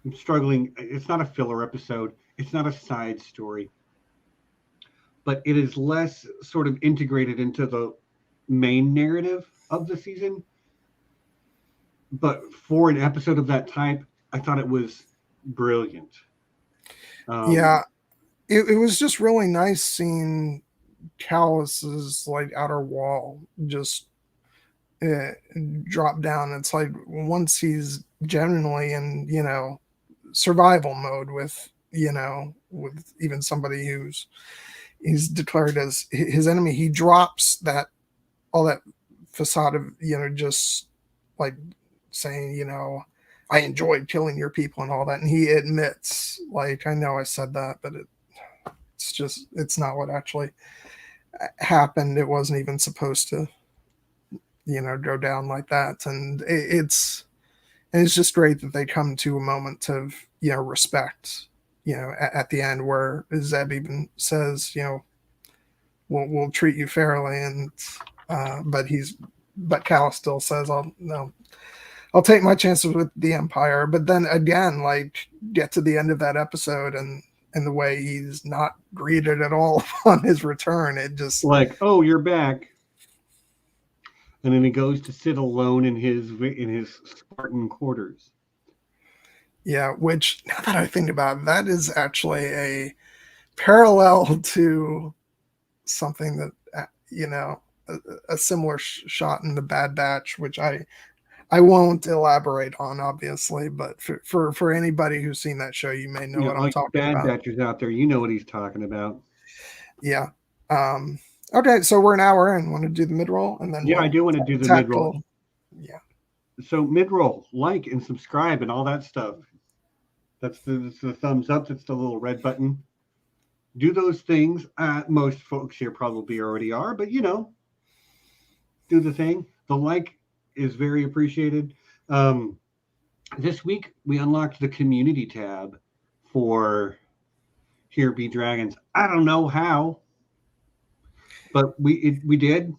I'm struggling. It's not a filler episode. It's not a side story, but it is less sort of integrated into the main narrative of the season. But for an episode of that type, I thought it was brilliant. Yeah, it was just really nice seeing Callus's like outer wall just drop down. It's like once he's genuinely in, you know, survival mode with, you know, with even somebody he's declared as his enemy, he drops that all that facade of, you know, just like saying, you know, I enjoyed killing your people and all that, and he admits, like, I know I said that, but it's not what actually happened. It wasn't even supposed to, you know, go down like that. And it's just great that they come to a moment of, you know, respect, you know, at the end, where Zeb even says, you know, we'll treat you fairly. And but Cal still says, I'll take my chances with the Empire. But then again, like, get to the end of that episode and and the way he's not greeted at all on his return. It just like, oh, you're back. And then he goes to sit alone in his Spartan quarters. Yeah, which now that I think about it, that is actually a parallel to something that a similar shot in the Bad Batch, which I won't elaborate on, obviously, but for anybody who's seen that show, you may know what I'm talking Bad about. Batchers out there, you know what he's talking about. Yeah. Okay, so we're an hour in. Want to do the mid-roll? And then I do want to do the mid-roll. Yeah. So mid-roll, like and subscribe and all that stuff. That's the thumbs up. That's the little red button. Do those things. Most folks here probably already are, but do the thing. The like is very appreciated. This week we unlocked the community tab for Here Be Dragons. I don't know how, but we did.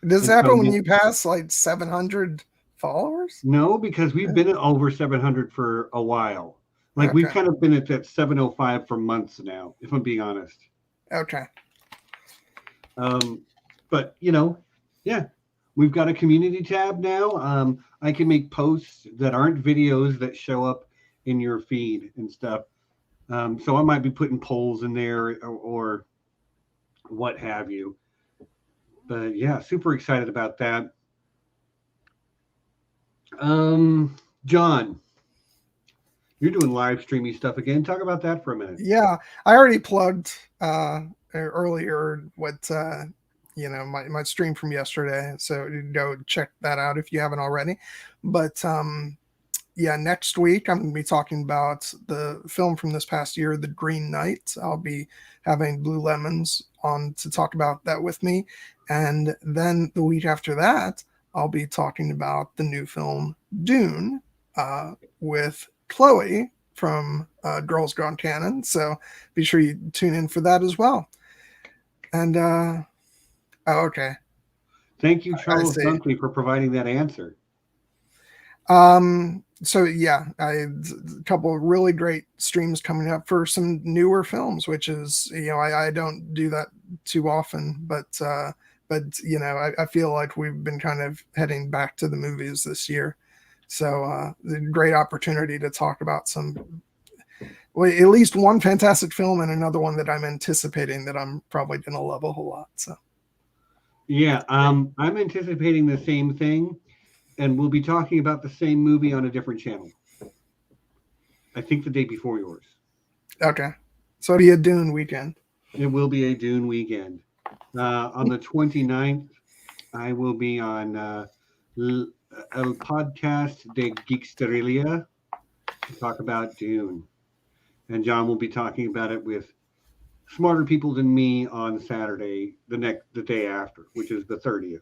Does it happen when you pass like 700 followers? No, because we've been at over 700 for a while. Like we've kind of been at that 705 for months now, if I'm being honest. Okay. But yeah, we've got a community tab now. I can make posts that aren't videos that show up in your feed and stuff. So I might be putting polls in there or what have you. But yeah, super excited about that. John, you're doing live streaming stuff again. Talk about that for a minute. Yeah, I already plugged earlier what my stream from yesterday, so go check that out if you haven't already. But next week I'm going to be talking about the film from this past year, The Green Knight. I'll be having Blue Lemons on to talk about that with me. And then the week after that, I'll be talking about the new film Dune with Chloe from Girls Gone Canon. So be sure you tune in for that as well. And okay. Thank you, Charles Dunkley, for providing that answer. So yeah, a couple of really great streams coming up for some newer films, which is, I don't do that too often, but I feel like we've been kind of heading back to the movies this year. So the great opportunity to talk about at least one fantastic film and another one that I'm anticipating that I'm probably going to love a whole lot. So yeah, I'm anticipating the same thing. And we'll be talking about the same movie on a different channel. I think the day before yours. Okay. So it'll be a Dune weekend. It will be a Dune weekend. On the 29th, I will be on El Podcast de Geeksteria to talk about Dune. And John will be talking about it with smarter people than me on Saturday, the day after, which is the 30th.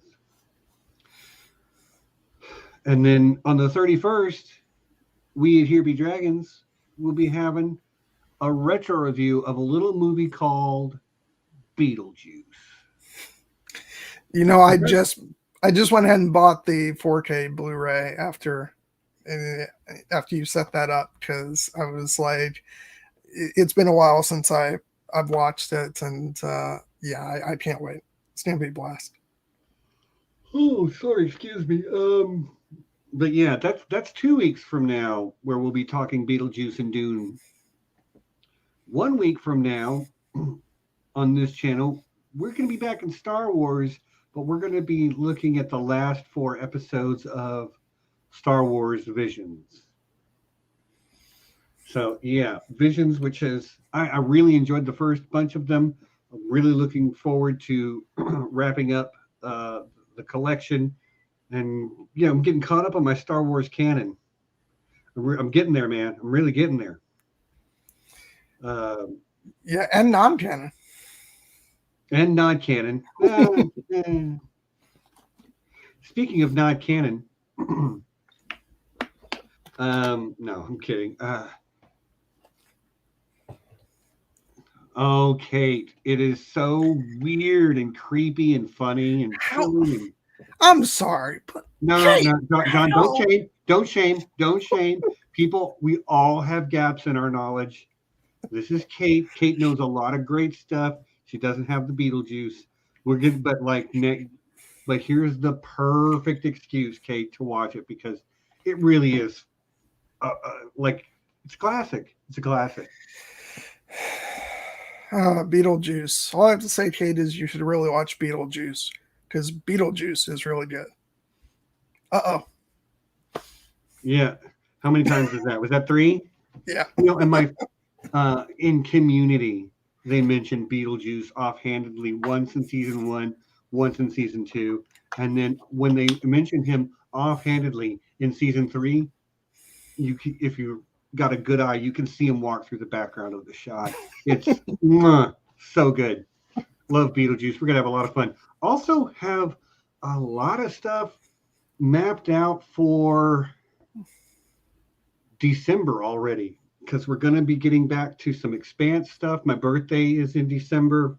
And then on the 31st, we at Here Be Dragons will be having a retro review of a little movie called Beetlejuice. I just went ahead and bought the 4K Blu-ray after you set that up, because I was like, it's been a while since I've watched it, and I can't wait. It's gonna be a blast. Oh, sorry, excuse me. But yeah, that's 2 weeks from now where we'll be talking Beetlejuice and Dune. 1 week from now on this channel, we're going to be back in Star Wars, but we're going to be looking at the last 4 episodes of Star Wars Visions. So yeah, Visions, which is, I really enjoyed the first bunch of them. I'm really looking forward to wrapping up the collection. And I'm getting caught up on my Star Wars canon. I'm getting there, man. I'm really getting there. And non-canon. And non-canon. Speaking of non-canon, no, I'm kidding. Oh, Kate, it is so weird and creepy and funny and silly. I'm sorry, but no, John, don't shame. People, we all have gaps in our knowledge. This is Kate. Kate knows a lot of great stuff. She doesn't have the Beetlejuice. We're good, but but here's the perfect excuse, Kate, to watch it because it really is like it's classic. It's a classic. Beetlejuice. All I have to say, Kate, is you should really watch Beetlejuice because Beetlejuice is really good. Yeah. How many times is that? Was that 3? Yeah. And my in Community, they mentioned Beetlejuice offhandedly once in season 1, once in season 2, and then when they mentioned him offhandedly in season 3, if you got a good eye, you can see him walk through the background of the shot. It's so good. Love Beetlejuice. We're gonna have a lot of fun. Also have a lot of stuff mapped out for December already because we're going to be getting back to some Expanse stuff. My birthday is in December,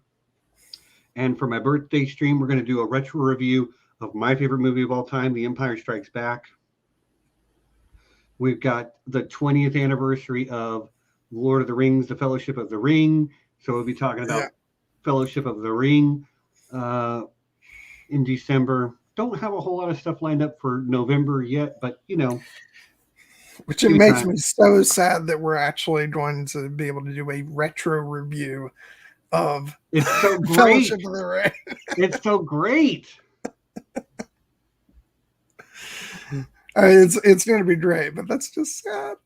and for my birthday stream, we're going to do a retro review of my favorite movie of all time, The Empire Strikes Back. We've got the 20th anniversary of Lord of the Rings, The Fellowship of the Ring. So we'll be talking about Fellowship of the Ring in December. Don't have a whole lot of stuff lined up for November yet, but Which it makes me so sad that we're actually going to be able to do a retro review of it's so great. Fellowship of the Ring. It's so great. It's going to be great, but that's just sad.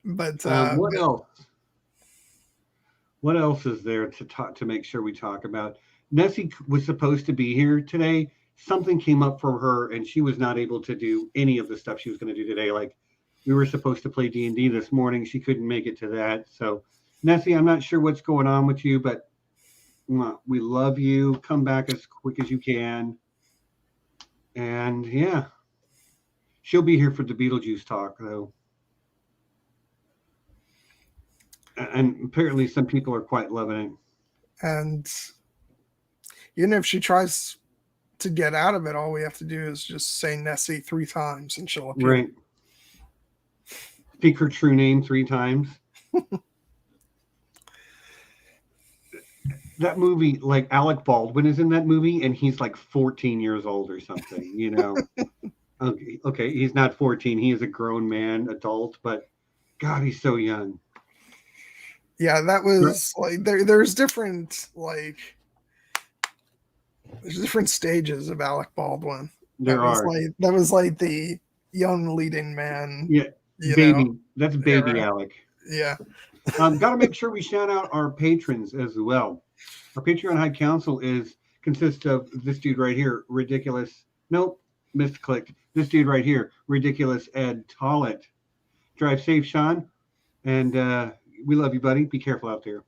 But what else? What else is there to make sure we talk about? Nessie was supposed to be here today. Something came up for her, and she was not able to do any of the stuff she was going to do today. Like we were supposed to play D&D this morning, she couldn't make it to that. So, Nessie, I'm not sure what's going on with you, but we love you. Come back as quick as you can. And yeah, she'll be here for the Beetlejuice talk, though. And apparently some people are quite loving it. And even if she tries to get out of it, all we have to do is just say Nessie 3 times and she'll appear. Right. Speak her true name 3 times. That movie, like Alec Baldwin is in that movie, and he's like 14 years old or something, Okay, he's not 14. He is a grown man, adult, but God, he's so young. Yeah, that was like there's different stages of Alec Baldwin. That was like the young leading man. Yeah, baby. That's baby Alec. Yeah. Got to make sure we shout out our patrons as well. Our Patreon High Council consists of this dude right here, ridiculous. Nope, misclicked. This dude right here, ridiculous Ed Tollett. Drive safe, Sean, and we love you, buddy. Be careful out there.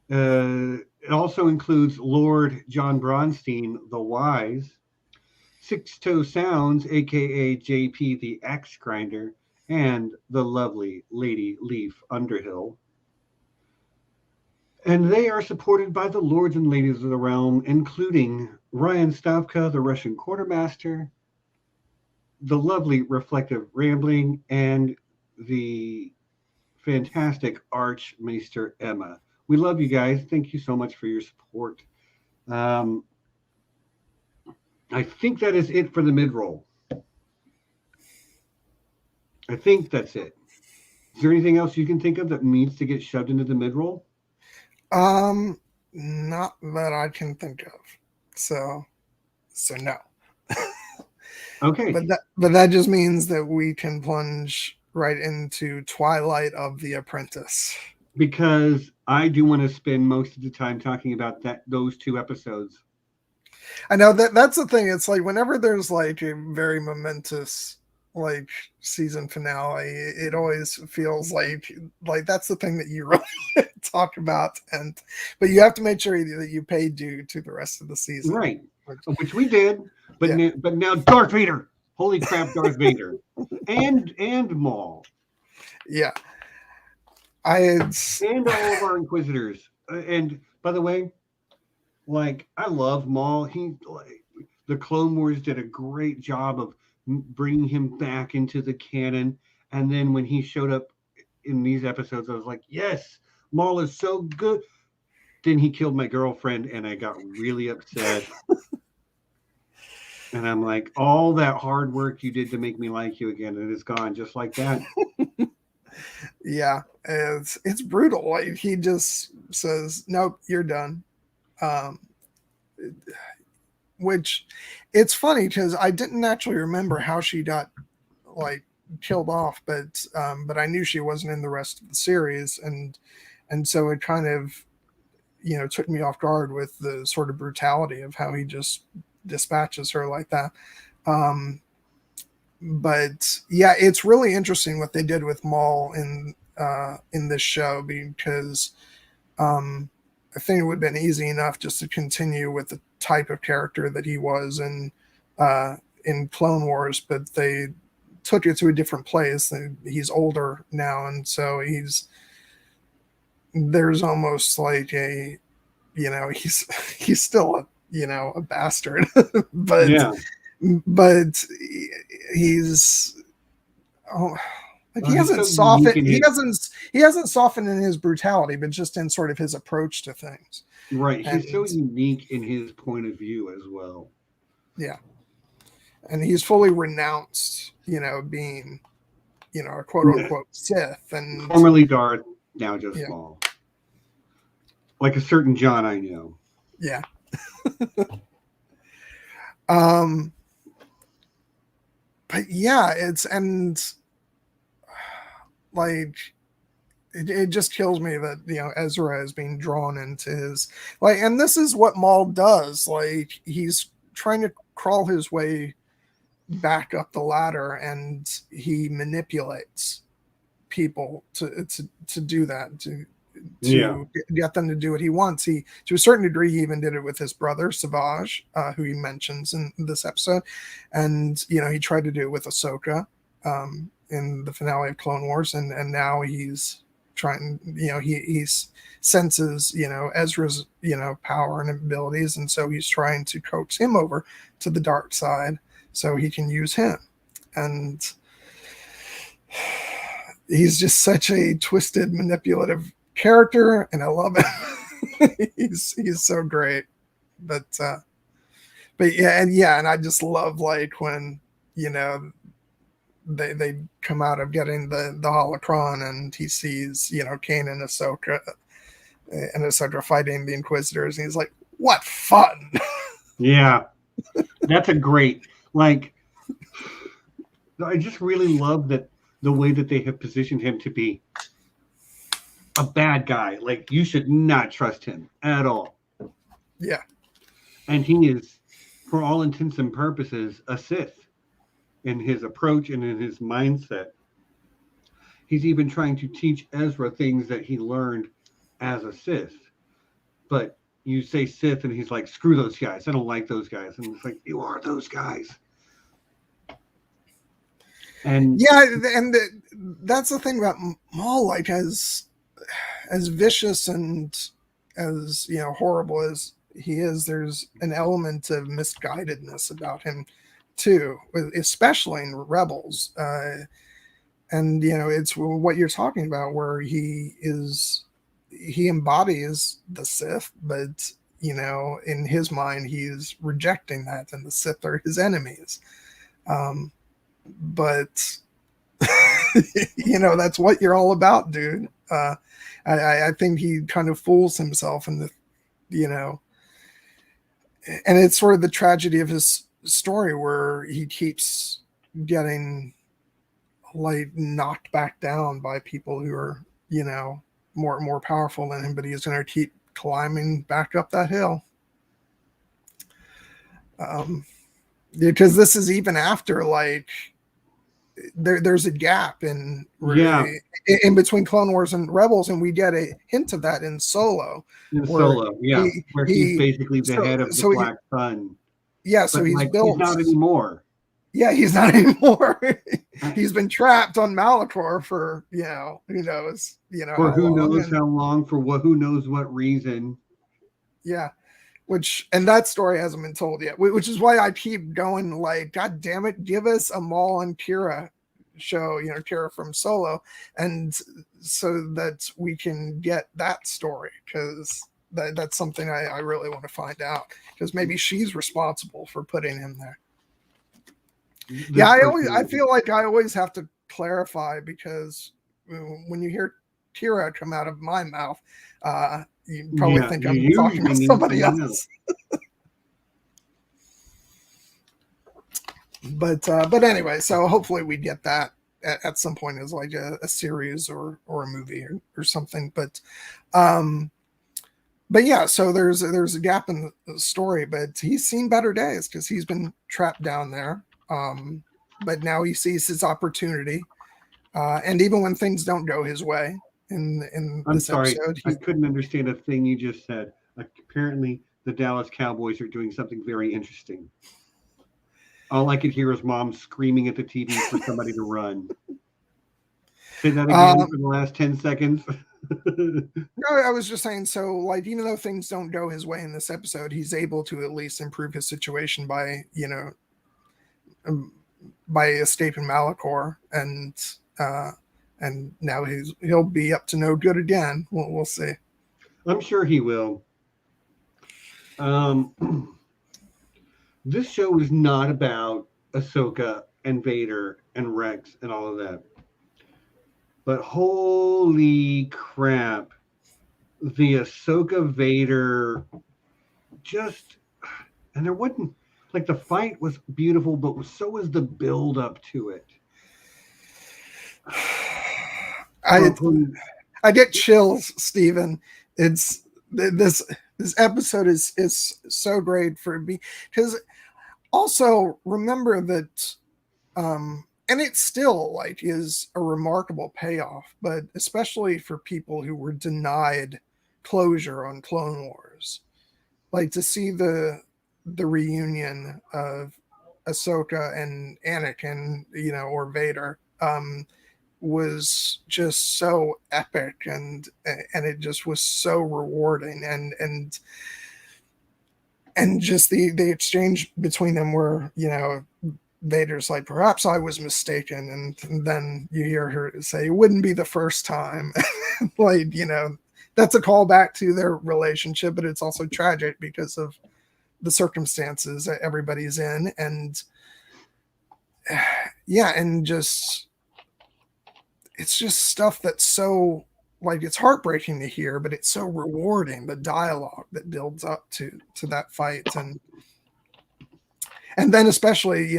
It also includes Lord John Bronsteen, the Wise, Sixto Sounds, aka JP the Axe Grinder, and the lovely Lady Leaf Underhill. And they are supported by the lords and ladies of the realm, including Ryan Stavka, the Russian Quartermaster, the lovely Reflective Rambling, and the fantastic Arch-Maester Emma. We love you guys. Thank you so much for your support. I think that is it for the mid-roll. I think that's it. Is there anything else you can think of that needs to get shoved into the mid-roll? Not that I can think of. So no. Okay. But that just means that we can plunge right into Twilight of the Apprentice. Because I do want to spend most of the time talking about those 2 episodes. I know that's the thing. It's like whenever there's like a very momentous like season finale, it always feels like that's the thing that you really talk about, but you have to make sure that you pay due to the rest of the season, right? Which we did, but now Darth Vader, holy crap, Darth Vader, and Maul, yeah, and all of our Inquisitors, and by the way, like I love Maul. The Clone Wars did a great job of bringing him back into the canon, and then when he showed up in these episodes, I was like, yes, Maul is so good. Then he killed my girlfriend, and I got really upset. And I'm like, all that hard work you did to make me like you again, and it's gone just like that. Yeah, it's brutal. Like he just says, "Nope, you're done." Um, which it's funny because I didn't actually remember how she got like killed off, but I knew she wasn't in the rest of the series, and so it kind of took me off guard with the sort of brutality of how he just dispatches her like that. But yeah, it's really interesting what they did with Maul in this show, because I think it would have been easy enough just to continue with the type of character that he was in Clone Wars, but they took it to a different place. He's older now, and so there's almost like a he's still a bastard, but Yeah. but he's like he hasn't so softened. unique in He hasn't softened in his brutality, but just in sort of his approach to things. Right. And He's so unique in his point of view as well. yeah, and he's fully renounced, being, a quote unquote Sith, and Formerly Darth, now just Yeah. Maul. Like a certain John I know. yeah. But yeah, like it just kills me that Ezra is being drawn into his and this is what Maul does. Like he's trying to crawl his way back up the ladder, and he manipulates people to do that, to get them to do what he wants. He, to a certain degree, he even did it with his brother Savage, who he mentions in this episode, and he tried to do it with Ahsoka in the finale of Clone Wars, and now he's trying. He senses Ezra's power and abilities, and so he's trying to coax him over to the dark side so he can use him. And he's just such a twisted, manipulative character, and I love it. he's so great. But yeah, and I just love when they come out of getting the holocron, and he sees Kanan and Ahsoka fighting the Inquisitors, and he's like, what fun. Yeah, that's a great, I just really love that the way that they have positioned him to be a bad guy. Like, you should not trust him at all. Yeah. And he is, for all intents and purposes, a Sith in his approach and in his mindset. He's even trying to teach Ezra things that he learned as a Sith. But you say Sith, and he's like, screw those guys. I don't like those guys. And it's like, you are those guys. And yeah, and that's the thing about Maul. Like, as vicious and as horrible as he is, there's an element of misguidedness about him too, especially in Rebels. And it's what you're talking about, where he embodies the Sith, but in his mind he's rejecting that, and the Sith are his enemies. But that's what you're all about, dude. I think he kind of fools himself in and it's sort of the tragedy of his story, where he keeps getting knocked back down by people who are more powerful than him, but he's going to keep climbing back up that hill. Because this is even after there's a gap in between Clone Wars and Rebels, and we get a hint of that in Solo. Where he's basically the head of the Black Sun. Yeah, so he's built. He's not anymore. Yeah, he's not anymore. He's been trapped on Malachor for who knows for who knows how long, for who knows what reason. Yeah. And that story hasn't been told yet, which is why I keep going God damn it, give us a Maul and Kira show, Kira from Solo, and so that we can get that story, because that's something I really want to find out, because maybe she's responsible for putting him there. I feel like I always have to clarify, because when you hear Kira come out of my mouth, you probably think I'm talking about somebody else. But anyway, so hopefully we get that at some point as like a series or a movie or something. But yeah, so there's a gap in the story, but he's seen better days because he's been trapped down there. But now he sees his opportunity, and even when things don't go his way in this episode, I couldn't understand a thing you just said. Apparently, the Dallas Cowboys are doing something very interesting. All I could hear was mom screaming at the TV for somebody to run. Say that again for the last 10 seconds. No, I was just saying, so like, even though things don't go his way in this episode, he's able to at least improve his situation by escaping Malachor, and now he'll be up to no good again. We'll see. I'm sure he will. This show is not about Ahsoka and Vader and Rex and all of that. But holy crap, the Ahsoka Vader and there wasn't, like, the fight was beautiful, but so was the build up to it. I get chills, Stephen. It's this episode is so great for me, because also remember that and it still like is a remarkable payoff, but especially for people who were denied closure on Clone Wars, like to see the reunion of Ahsoka and Anakin, or Vader, was just so epic, and it just was so rewarding, and just the exchange between them where Vader's like, perhaps I was mistaken, and then you hear her say, it wouldn't be the first time. Like, that's a callback to their relationship, but it's also tragic because of the circumstances that everybody's in, and and just it's just stuff that's so, like, it's heartbreaking to hear, but it's so rewarding, the dialogue that builds up to that fight, and then especially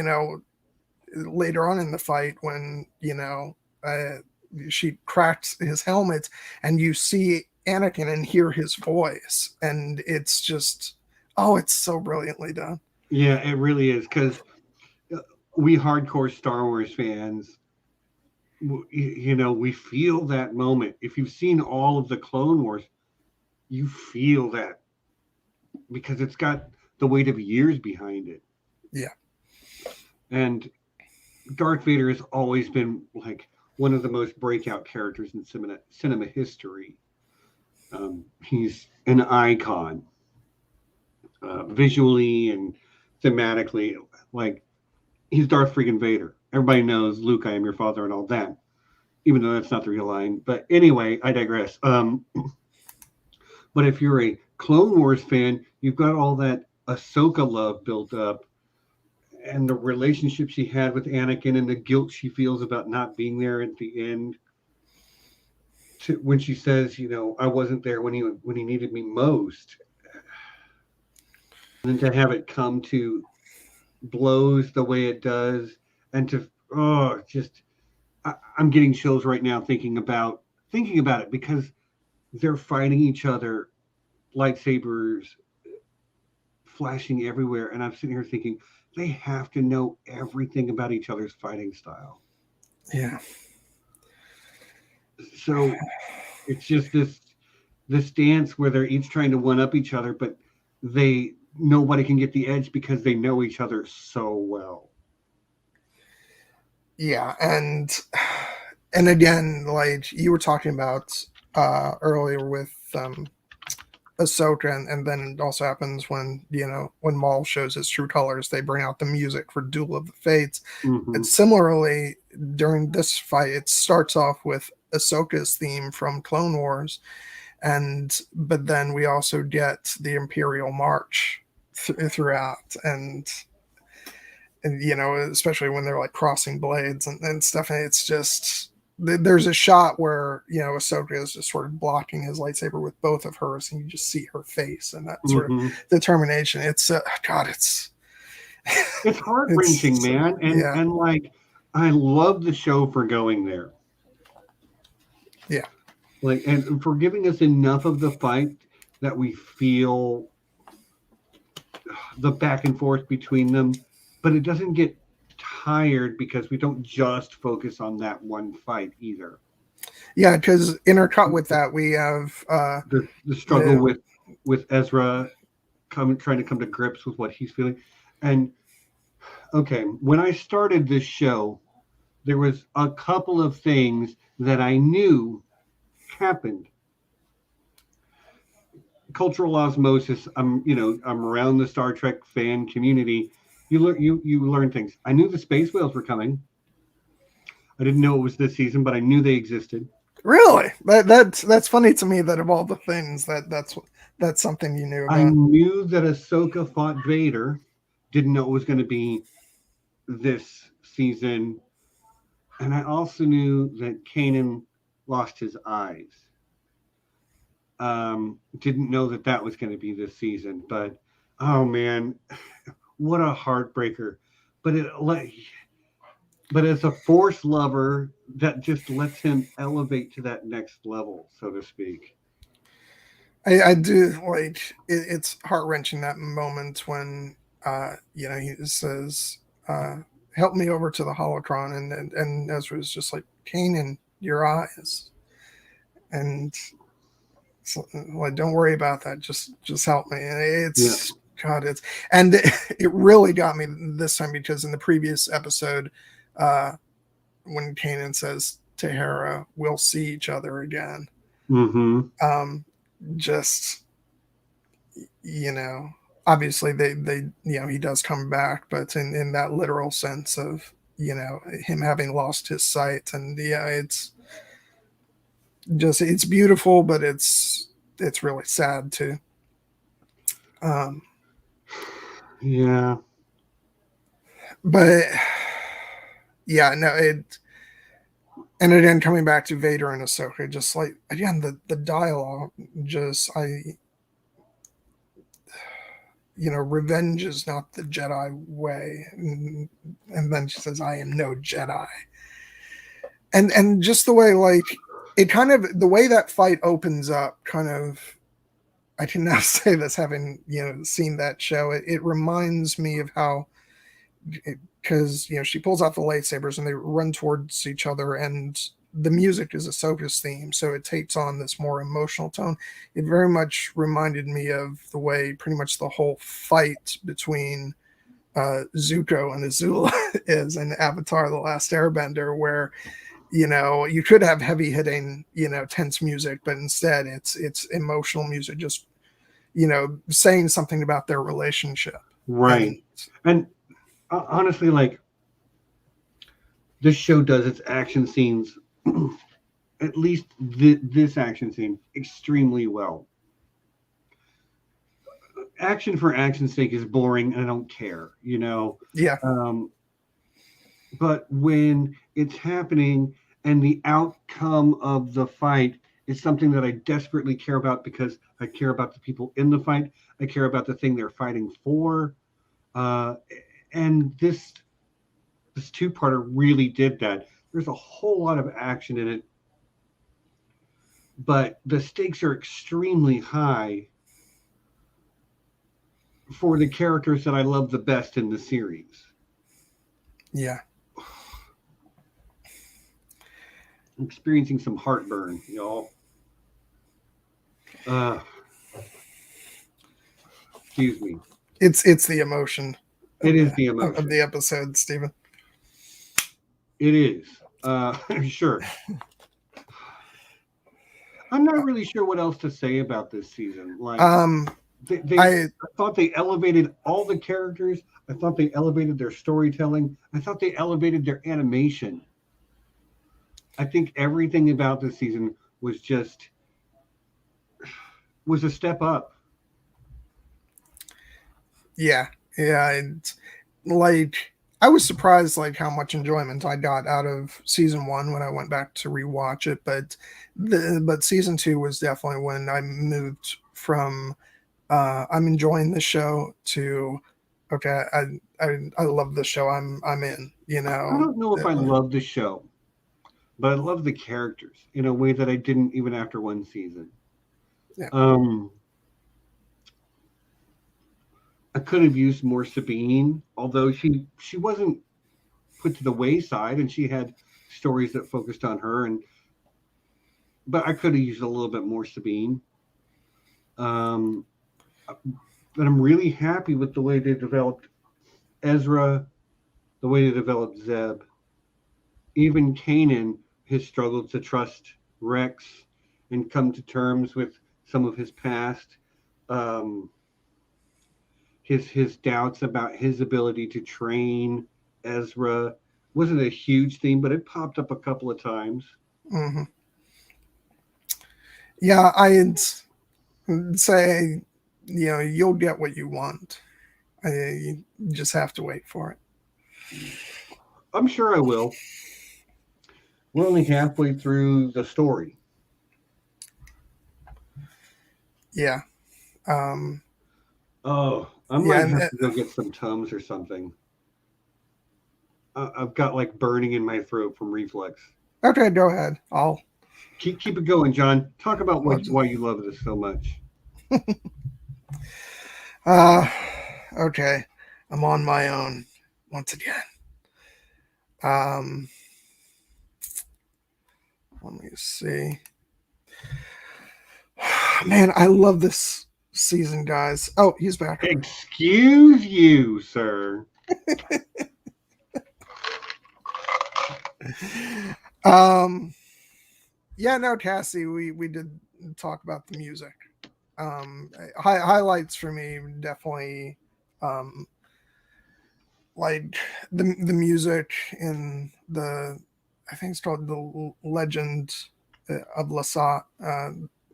later on in the fight when she cracks his helmet and you see Anakin and hear his voice, and it's just, it's so brilliantly done. Yeah, it really is, because we hardcore Star Wars fans, we feel that moment. If you've seen all of the Clone Wars, you feel that, because it's got the weight of years behind it. Yeah. And Darth Vader has always been like one of the most breakout characters in cinema history. He's an icon, visually and thematically. Like, he's Darth freaking Vader. Everybody knows Luke, I am your father, and all that, even though that's not the real line. But anyway, I digress. But if you're a Clone Wars fan, you've got all that Ahsoka love built up, and the relationship she had with Anakin, and the guilt she feels about not being there at the end. When she says, I wasn't there when he needed me most. And then to have it come to blows the way it does, and to I'm getting chills right now thinking about it, because they're fighting each other, lightsabers flashing everywhere, and I'm sitting here thinking they have to know everything about each other's fighting style. Yeah. So it's just this dance where they're each trying to one up each other, but nobody can get the edge because they know each other so well. Yeah, and again, like you were talking about earlier with Ahsoka, and then it also happens when when Maul shows his true colors, they bring out the music for Duel of the Fates. Mm-hmm. And similarly, during this fight, it starts off with Ahsoka's theme from Clone Wars, but then we also get the Imperial March throughout, and especially when they're like crossing blades and stuff. And it's just, there's a shot where Ahsoka is just sort of blocking his lightsaber with both of hers, and you just see her face and that sort of determination. It's God, it's heart-wrenching, man. And like, I love the show for going there. Yeah. Like, and for giving us enough of the fight that we feel the back and forth between them, but it doesn't get tired because we don't just focus on that one fight either. Yeah, because intercut with that, we have the struggle with Ezra trying to come to grips with what he's feeling. And okay, when I started this show, there was a couple of things that I knew happened. Cultural osmosis. I'm around the Star Trek fan community. You learn things. I knew the space whales were coming. I didn't know it was this season, but I knew they existed. Really? That's funny to me that of all the things that's something you knew about. I knew that Ahsoka fought Vader. Didn't know it was going to be this season. And I also knew that Kanan lost his eyes. Didn't know that was going to be this season, but oh man, what a heartbreaker. But as a Force lover, that just lets him elevate to that next level, so to speak. I do like it, it's heart-wrenching, that moment when he says, help me over to the holocron, and Ezra's just like, Kanan, your eyes. And so, like, don't worry about that. Just help me. And God, it really got me this time, because in the previous episode, when Kanan says to Hera, we'll see each other again. Mm-hmm. Just, obviously they he does come back, but in that literal sense of, him having lost his sight. And it's beautiful, but it's really sad too. Yeah. But yeah, no, and again, coming back to Vader and Ahsoka, just like, again, the dialogue, just, revenge is not the Jedi way. And then she says, I am no Jedi. And just the way, like, it kind of, the way that fight opens up, kind of, I can now say this, having, seen that show, it reminds me of how, because, she pulls out the lightsabers and they run towards each other, and the music is Ahsoka's theme, so it takes on this more emotional tone. It very much reminded me of the way pretty much the whole fight between Zuko and Azula is in Avatar: The Last Airbender, where you could have heavy hitting, tense music, but instead it's emotional music, just, saying something about their relationship. Right. And honestly, like, this show does its action scenes, at least this action scene, extremely well. Action for action's sake is boring, and I don't care, Yeah. But when it's happening and the outcome of the fight is something that I desperately care about, because I care about the people in the fight, I care about the thing they're fighting for, and this two-parter really did that. There's a whole lot of action in it, but the stakes are extremely high for the characters that I love the best in the series. Yeah. I'm experiencing some heartburn, y'all. Excuse me. It's the emotion. It is the emotion of the episode, Stephen. It is. Sure. I'm not really sure what else to say about this season. Like, I thought they elevated all the characters. I thought they elevated their storytelling. I thought they elevated their animation. I think everything about this season was a step up. Yeah, and like I was surprised like how much enjoyment I got out of season 1 when I went back to rewatch it, but season 2 was definitely when I moved from I'm enjoying the show to okay, I love the show. I'm in, you know. I don't know if I love the show, but I love the characters in a way that I didn't even after one season. Yeah. I could have used more Sabine, although she wasn't put to the wayside, and she had stories that focused on her. But I could have used a little bit more Sabine. But I'm really happy with the way they developed Ezra, the way they developed Zeb, even Kanan, his struggle to trust Rex and come to terms with some of his past. His doubts about his ability to train Ezra wasn't a huge theme, but it popped up a couple of times. Mm-hmm. Yeah, I'd say, you know, you'll get what you want. You just have to wait for it. I'm sure I will. We're only halfway through the story. Yeah. I might have to go get some Tums or something. I've got like burning in my throat from reflux. Okay, go ahead. I'll keep it going, John. Talk about why you love this so much. Okay. I'm on my own once again. Let me see. Man, I love this season, guys. Oh, he's back. Excuse you, sir. Yeah, no, Cassie, we did talk about the music. Highlights for me definitely like the music in I think it's called the Legend of Lasat,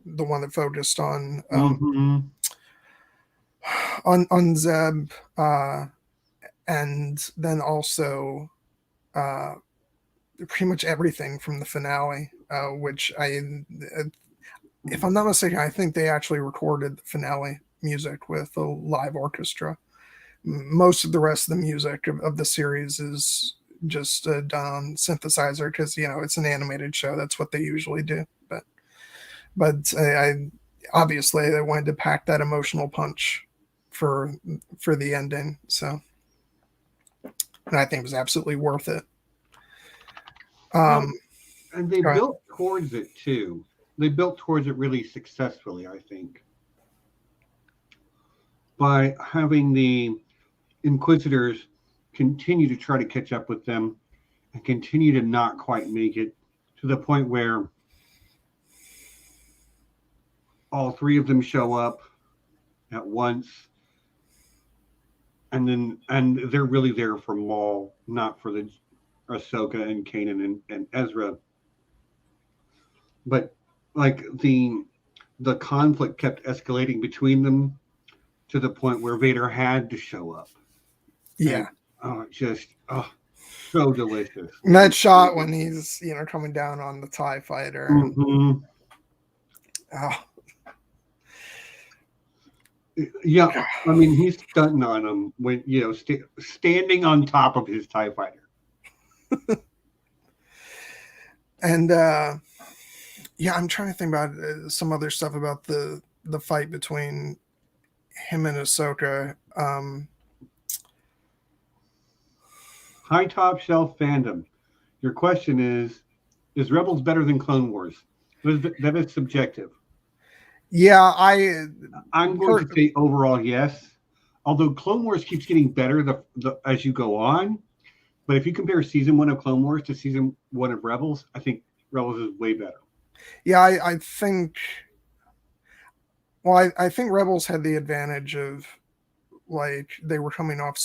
the one that focused on on Zeb, and then also pretty much everything from the finale, which if I'm not mistaken, I think they actually recorded the finale music with a live orchestra. Most of the rest of the music of the series is just done on synthesizer because, you know, it's an animated show. That's what they usually do. But I obviously they wanted to pack that emotional punch for the ending. So, and I think it was absolutely worth it. And they built towards it too. They built towards it really successfully, I think, by having the Inquisitors continue to try to catch up with them and continue to not quite make it, to the point where all three of them show up at once, and they're really there for Maul, not for the Ahsoka and Kanan and Ezra. But like the conflict kept escalating between them to the point where Vader had to show up. Yeah. And, so delicious. And that shot when he's, you know, coming down on the TIE fighter. Mm-hmm. Yeah, I mean, he's stunting on him when, you know, standing on top of his TIE fighter. And yeah, I'm trying to think about some other stuff about the fight between him and Ahsoka. High top shelf fandom. Your question is Rebels better than Clone Wars? That is subjective. Yeah, I'm going to say overall yes. Although Clone Wars keeps getting better as you go on. But if you compare season 1 of Clone Wars to season 1 of Rebels, I think Rebels is way better. Yeah, I think. Well, I think Rebels had the advantage of like they were coming off,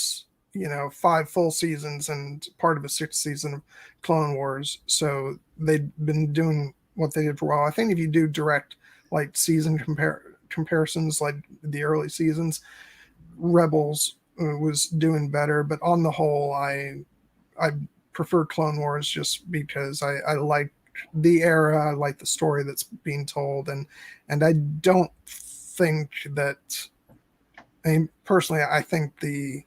5 full seasons and part of a 6th season of Clone Wars, so they'd been doing what they did for a while. I think if you do direct like season comparisons, like the early seasons, Rebels was doing better, but on the whole, I prefer Clone Wars just because I like the era, I like the story that's being told, and I don't think that. I mean, personally, I think the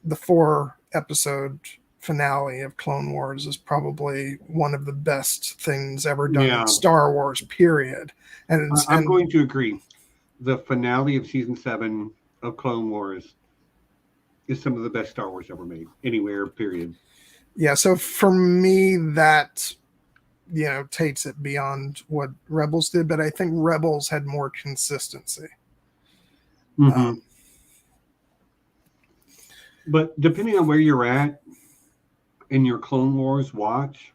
4-episode finale of Clone Wars is probably one of the best things ever done Yeah, in Star Wars. Period. I'm going to agree. The finale of season 7 of Clone Wars is some of the best Star Wars ever made, anywhere. Period. Yeah, so for me, that takes it beyond what Rebels did, but I think Rebels had more consistency. Mm-hmm. But depending on where you're at in your Clone Wars watch,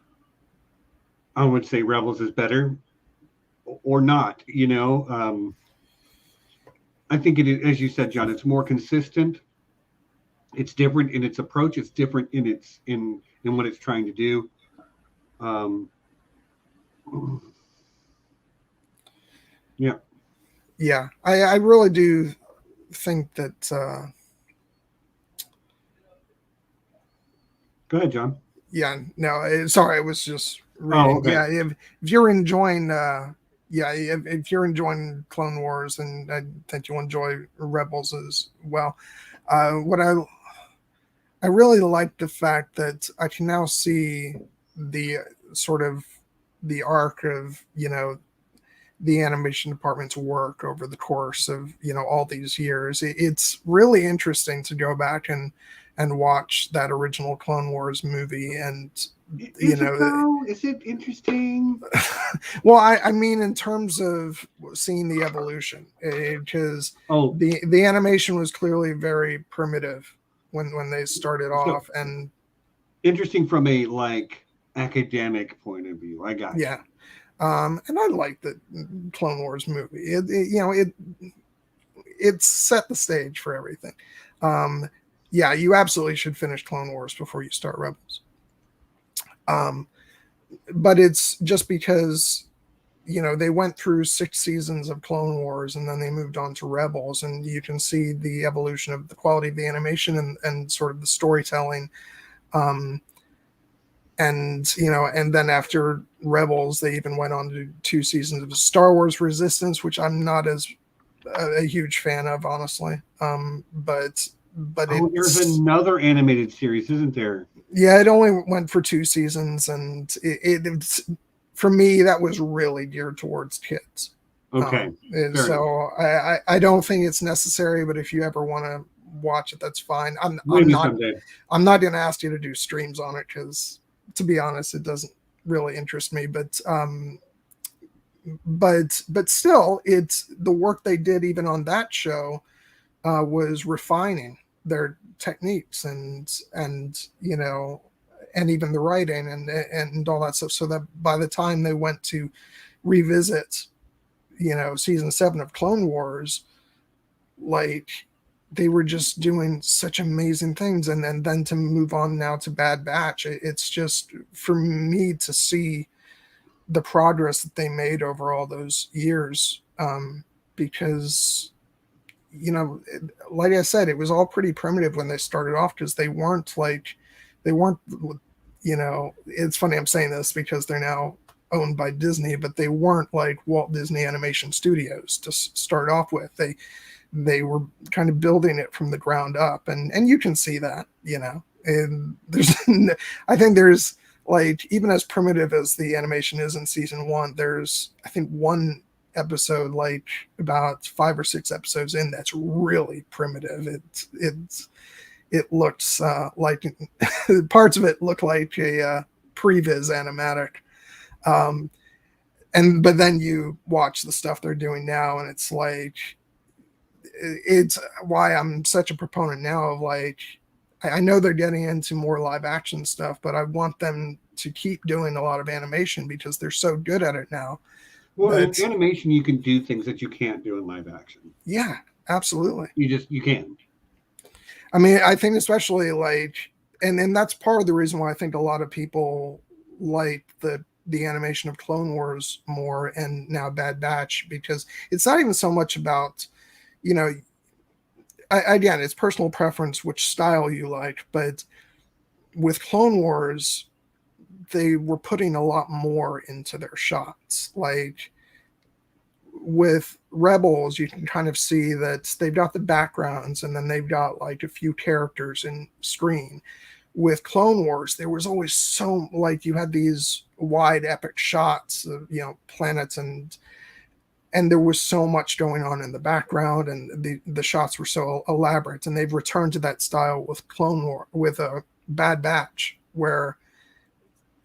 I would say Rebels is better or not. I think it is, as you said, John. It's more consistent. It's different in its approach. It's different in its in what it's trying to do. Yeah. Yeah, I really do think that. Go ahead, John. Yeah, no, sorry, I was just reading. Oh, okay. Yeah, if you're enjoying, if you're enjoying Clone Wars, and I think you'll enjoy Rebels as well. What I really like the fact that I can now see the sort of the arc of the animation department's work over the course of all these years. It's really interesting to go back and watch that original Clone Wars movie, and Is it though? Is it interesting? well, I mean, in terms of seeing the evolution, because the animation was clearly very primitive when they started off, and interesting from a academic point of view. I got you. And I like the Clone Wars movie. It set the stage for everything. Yeah, you absolutely should finish Clone Wars before you start Rebels. But it's just because they went through 6 seasons of Clone Wars and then they moved on to Rebels, and you can see the evolution of the quality of the animation and sort of the storytelling. And then after Rebels, they even went on to do 2 seasons of Star Wars Resistance, which I'm not as a huge fan of, honestly. But there's another animated series, isn't there? Yeah, it only went for 2 seasons, and it's for me that was really geared towards kids. Okay. So I don't think it's necessary, but if you ever want to watch it, that's fine. I'm not going to ask you to do streams on it because, to be honest, it doesn't really interest me. But still, it's the work they did even on that show was refining their techniques and even the writing and all that stuff, so that by the time they went to revisit season 7 of Clone Wars, like they were just doing such amazing things, and then to move on now to Bad Batch, it's just for me to see the progress that they made over all those years, because like I said, it was all pretty primitive when they started off, because they weren't it's funny I'm saying this because they're now owned by Disney, but they weren't like Walt Disney Animation Studios to start off with. They were kind of building it from the ground up, and you can see that, and there's I think there's like, even as primitive as the animation is in season 1, there's I think one episode, like about 5 or 6 episodes in, that's really primitive. It looks like parts of it look like a previs animatic, but then you watch the stuff they're doing now, and it's like, it's why I'm such a proponent now of, like, I know they're getting into more live action stuff, but I want them to keep doing a lot of animation because they're so good at it now. Well, in animation, you can do things that you can't do in live action. Yeah, absolutely. You can. I mean, I think especially like, and that's part of the reason why I think a lot of people like the animation of Clone Wars more and now Bad Batch, because it's not even so much about, you know, again, it's personal preference, which style you like, but with Clone Wars, they were putting a lot more into their shots. Like with Rebels, you can kind of see that they've got the backgrounds and then they've got like a few characters in screen. With Clone Wars, there was always so, like, you had these wide epic shots of, you know, planets, and there was so much going on in the background, and the shots were so elaborate. And they've returned to that style with Clone War, with a Bad Batch, where,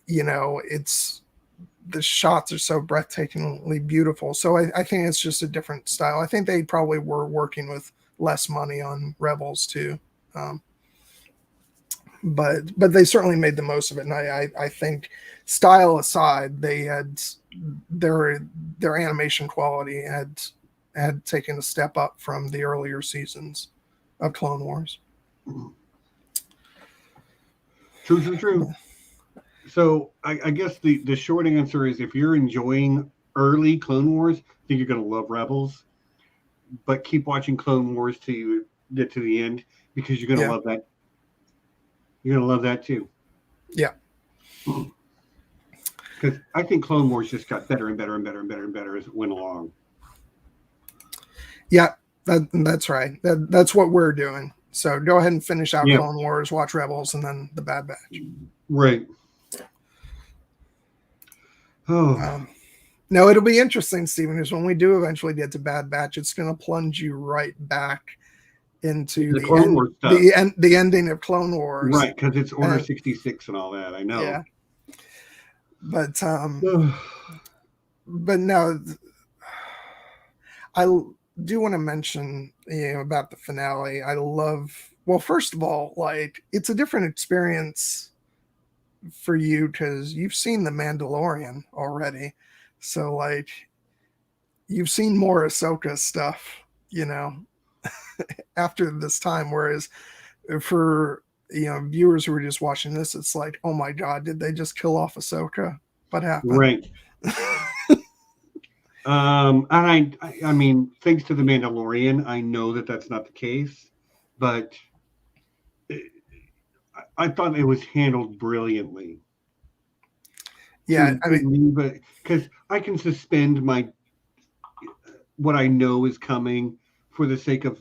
you know, it's, the shots are so breathtakingly beautiful. So I think it's just a different style. I think they probably were working with less money on Rebels too. But they certainly made the most of it. And I think, style aside, they had their animation quality had taken a step up from the earlier seasons of Clone Wars. True. So I guess the short answer is, if you're enjoying early Clone Wars, I think you're going to love Rebels. But keep watching Clone Wars till you get to the end, because you're going to love that. You're going to love that too. Yeah. Because I think Clone Wars just got better and better and better and better and better as it went along. Yeah, that's right. That's what we're doing. So go ahead and finish out Clone Wars, watch Rebels, and then the Bad Batch. Right. Oh. No, it'll be interesting, Stephen, because when we do eventually get to Bad Batch, it's going to plunge you right back into the ending of Clone Wars. Right, because it's Order 66 and all that. I know. Yeah. But but no, I do want to mention, you know, about the finale. I love, well, first of all, like, it's a different experience for you because you've seen The Mandalorian already. So, like, you've seen more Ahsoka stuff, you know, after this time. Whereas for, you know, viewers who are just watching this, it's like, oh my God, did they just kill off Ahsoka? What happened? Right. And I mean, thanks to The Mandalorian, I know that that's not the case, but I thought it was handled brilliantly. Yeah, I mean, because I can suspend what I know is coming for the sake of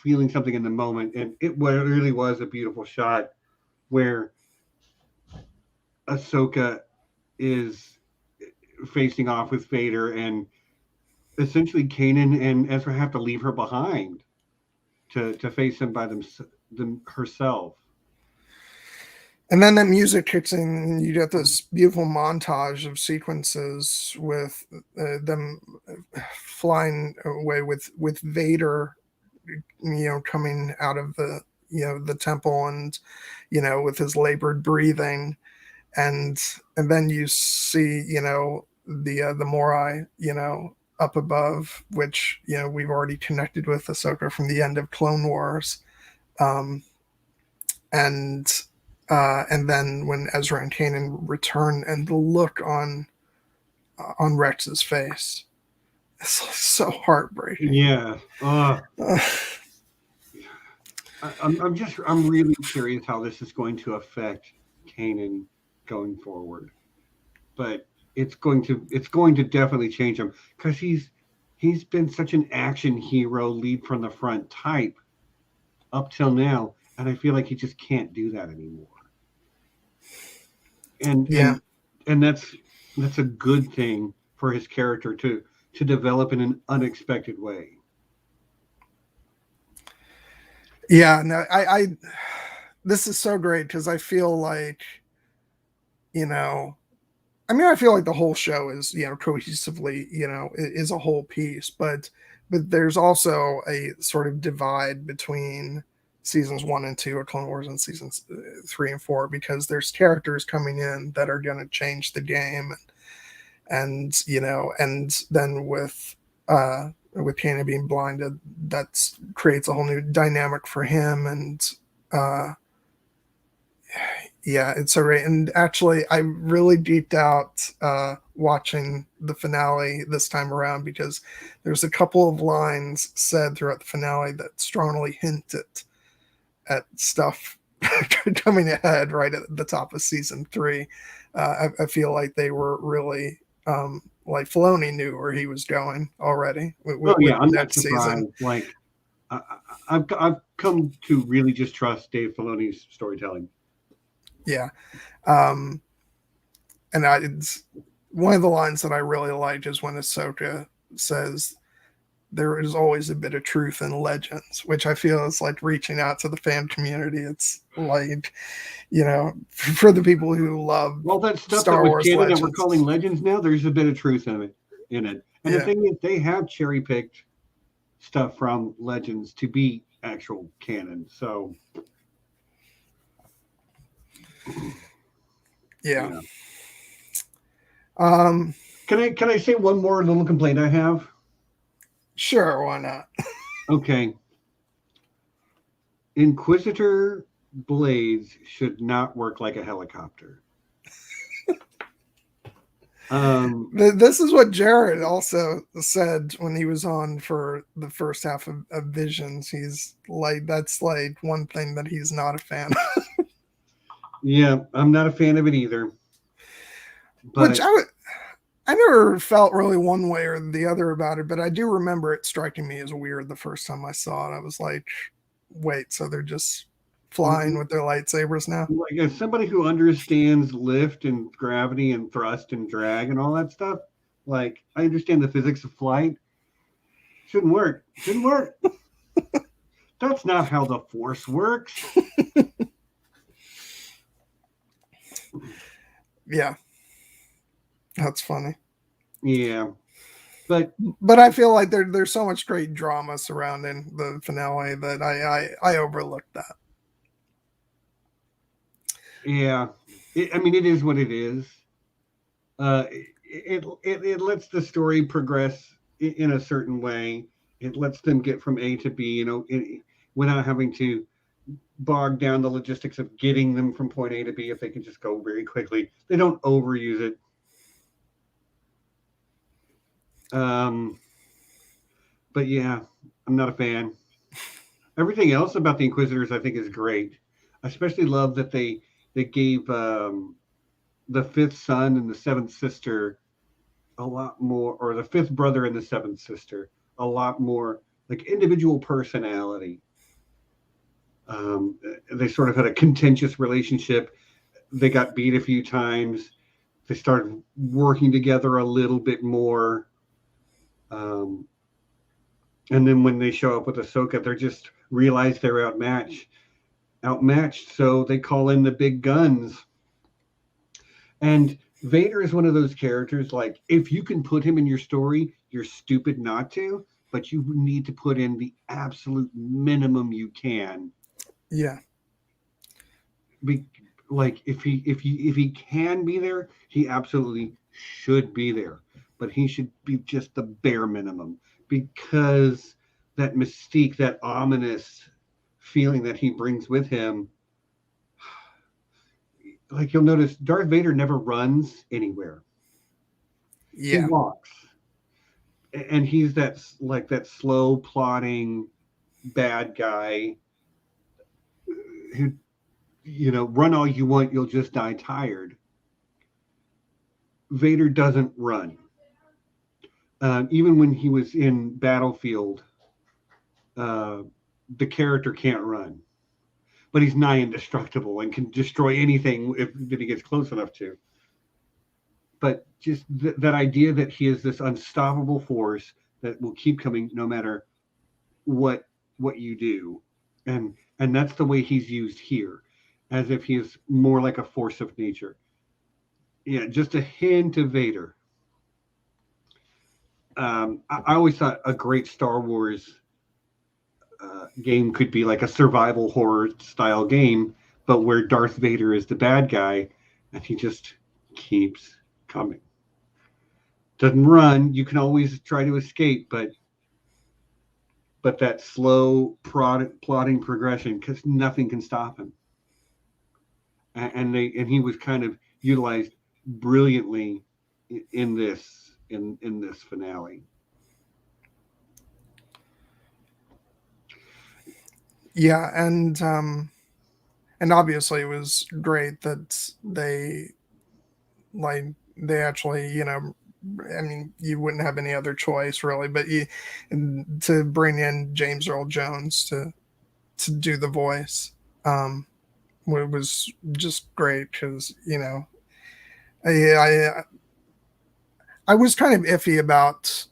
feeling something in the moment, and it really was a beautiful shot where Ahsoka is facing off with Vader, and essentially Kanan and Ezra have to leave her behind to face him by herself. And then that music kicks in, and you get this beautiful montage of sequences with them flying away with Vader, you know, coming out of the, you know, the temple, and, you know, with his labored breathing, and then you see, you know, the Morai, you know, up above, which, you know, we've already connected with Ahsoka from the end of Clone Wars, and then when Ezra and Kanan return, and the look on Rex's face, it's so heartbreaking. Yeah. I'm really curious how this is going to affect Kanan going forward, but it's going to definitely change him, because he's been such an action hero, lead from the front type up till now, and I feel like he just can't do that anymore. And that's a good thing for his character to develop in an unexpected way. Yeah, no, I this is so great, because I feel like, you know, I mean, I feel like the whole show is, you know, cohesively, you know, is a whole piece, but there's also a sort of divide between seasons 1 and 2 of Clone Wars and seasons 3 and 4, because there's characters coming in that are going to change the game, and then with Kanan being blinded, that creates a whole new dynamic for him, and it's so great. And actually, I really geeked out watching the finale this time around, because there's a couple of lines said throughout the finale that strongly hinted at stuff coming ahead right at the top of season 3. I feel like they were really like Filoni knew where he was going already. With I'm not surprised. Like I've come to really just trust Dave Filoni's storytelling. Yeah. And it's one of the lines that I really liked is when Ahsoka says, "There is always a bit of truth in legends," which I feel is like reaching out to the fan community. It's like, for the people who love that stuff Star that was Wars canon legends. that we're calling legends now, there's a bit of truth in it. And the thing is, they have cherry-picked stuff from legends to be actual canon. So yeah. Can I say one more little complaint I have? Sure, why not? Okay. Inquisitor blades should not work like a helicopter. This is what Jared also said when he was on for the first half of Visions. He's like, that's like one thing that he's not a fan of. Yeah, I'm not a fan of it either. But which I never felt really one way or the other about it, but I do remember it striking me as weird the first time I saw it. I was like, wait, so they're just flying with their lightsabers now? Like, as somebody who understands lift and gravity and thrust and drag and all that stuff, like, I understand the physics of flight. Shouldn't work. That's not how the Force works. Yeah. That's funny. Yeah. But I feel like there's so much great drama surrounding the finale that I overlooked that. Yeah. It is what it is. It lets the story progress in a certain way. It lets them get from A to B, without having to bog down the logistics of getting them from point A to B if they can just go very quickly. They don't overuse it. But yeah, I'm not a fan. Everything else about the Inquisitors I think is great. I especially love that they gave the fifth son and the seventh sister a lot more, or the fifth brother and the seventh sister a lot more like individual personality. They sort of had a contentious relationship. They got beat a few times. They started working together a little bit more. And then when they show up with Ahsoka, they just realize they're outmatched. So they call in the big guns. And Vader is one of those characters, like, if you can put him in your story, you're stupid not to, but you need to put in the absolute minimum you can. Yeah. Like, if he can be there, he absolutely should be there. But he should be just the bare minimum, because that mystique, that ominous feeling that he brings with him, like, you'll notice Darth Vader never runs anywhere. Yeah. He walks. And he's that slow, plodding bad guy who, run all you want, you'll just die tired. Vader doesn't run. Even when he was in Battlefield, the character can't run. But he's nigh indestructible and can destroy anything that he gets close enough to. But just that idea that he is this unstoppable force that will keep coming no matter what you do. And that's the way he's used here, as if he is more like a force of nature. Yeah, just a hint of Vader. I always thought a great Star Wars game could be like a survival horror style game, but where Darth Vader is the bad guy, and he just keeps coming. Doesn't run. You can always try to escape, but that slow plotting progression, because nothing can stop him. And he was kind of utilized brilliantly in this finale. Yeah, and obviously it was great that they actually, you know, I mean, you wouldn't have any other choice really, but to bring in James Earl Jones to do the voice was just great, because, you know, I was kind of iffy about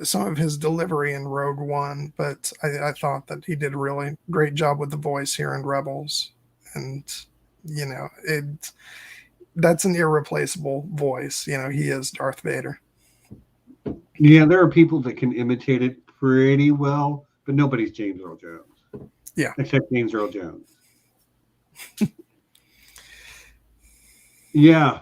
some of his delivery in Rogue One, but I thought that he did a really great job with the voice here in Rebels, and you know, that's an irreplaceable voice. You know, he is Darth Vader. Yeah, there are people that can imitate it pretty well, but nobody's James Earl Jones. Yeah, except James Earl Jones. Yeah,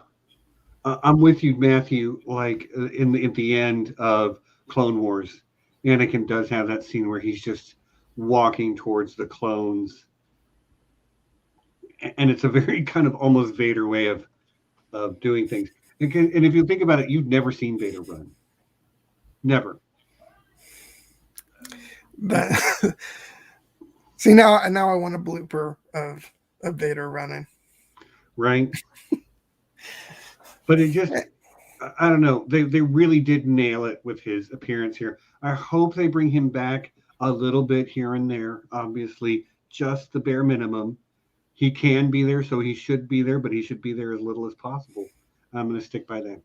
I'm with you, Matthew. Like in at the end of Clone Wars, Anakin does have that scene where he's just walking towards the clones, and it's a very kind of almost Vader way of doing things. And if you think about it, you've never seen Vader run, never. That, see, now I want a blooper of Vader running. Right. But it just, I don't know. They really did nail it with his appearance here. I hope they bring him back a little bit here and there. Obviously, just the bare minimum. He can be there, so he should be there, but he should be there as little as possible. I'm going to stick by that.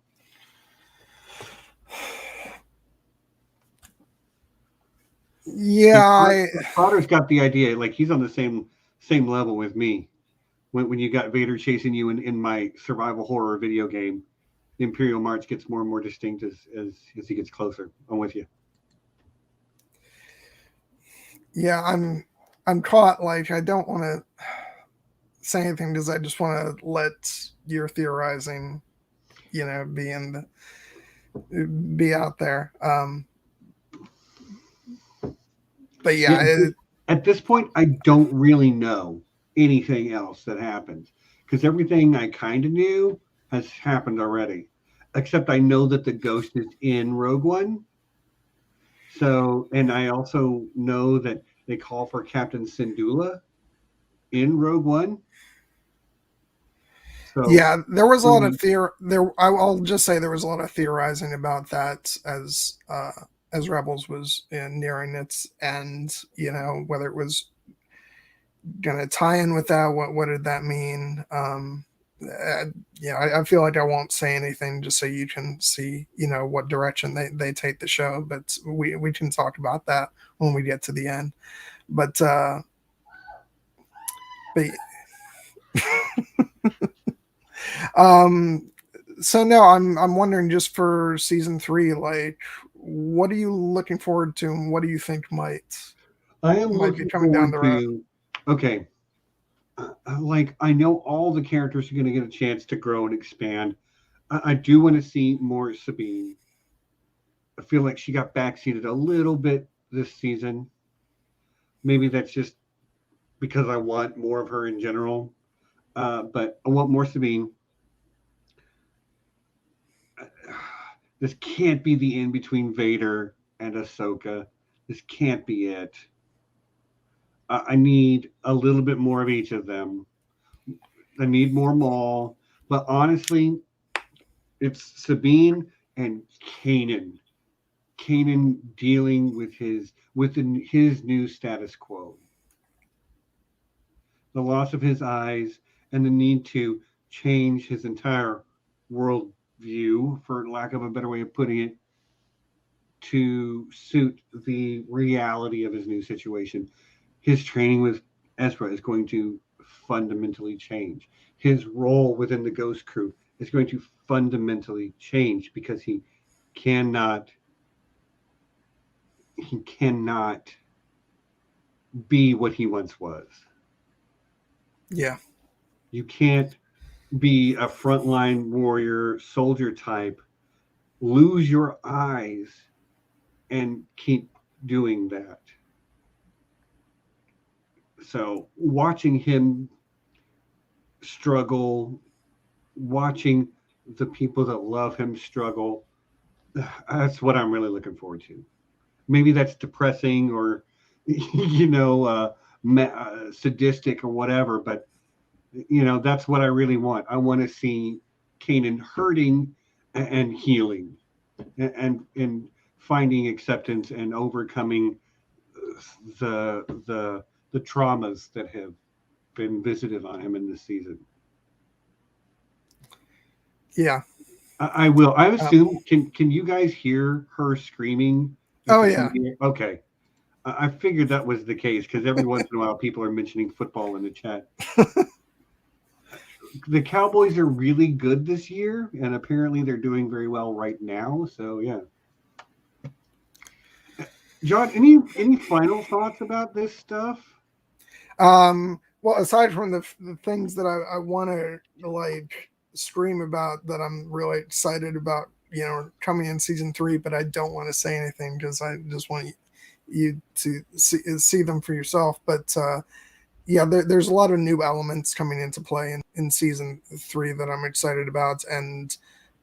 Yeah, Potter's got the idea. Like he's on the same level with me. When you got Vader chasing you in my survival horror video game, the Imperial March gets more and more distinct as he gets closer. I'm with you. Yeah, I'm caught. Like, I don't want to say anything because I just want to let your theorizing, you know, be out there. But yeah, at this point, I don't really know anything else that happens because everything I kind of knew has happened already, except I know that the ghost is in Rogue One. So, and I also know that they call for Captain Syndulla in Rogue One. So, yeah, there was a lot of I'll just say there was a lot of theorizing about that as Rebels was nearing its end. You know, whether it was going to tie in with that, what did that mean? I feel like I won't say anything just so you can see, you know, what direction they take the show. But we can talk about that when we get to the end. But so no, I'm wondering, just for season 3, like, what are you looking forward to, and what do you think might be coming down the road? Okay. Like, I know all the characters are going to get a chance to grow and expand. I do want to see more Sabine. I feel like she got backseated a little bit this season. Maybe that's just because I want more of her in general. But I want more Sabine. This can't be the end between Vader and Ahsoka. This can't be it. I need a little bit more of each of them. I need more Maul. But honestly, it's Sabine and Kanan. Kanan dealing with within his new status quo. The loss of his eyes and the need to change his entire world view, for lack of a better way of putting it, to suit the reality of his new situation. His training with Ezra is going to fundamentally change. His role within the Ghost Crew is going to fundamentally change because he cannot be what he once was. Yeah. You can't be a frontline warrior soldier type, lose your eyes, and keep doing that. So watching him struggle, watching the people that love him struggle, that's what I'm really looking forward to. Maybe that's depressing or, sadistic or whatever, but that's what I really want. I want to see Kanan hurting and healing, and finding acceptance and overcoming the traumas that have been visited on him in this season. Yeah. I will. I assume. Can you guys hear her screaming? Oh yeah. Okay. I figured that was the case because every once in a while people are mentioning football in the chat. The Cowboys are really good this year, and apparently they're doing very well right now. So yeah. John, any final thoughts about this stuff? Well, aside from the things that I want to like scream about that I'm really excited about, coming in season 3, but I don't want to say anything because I just want you to see them for yourself. But yeah, there's a lot of new elements coming into play in season 3 that I'm excited about. And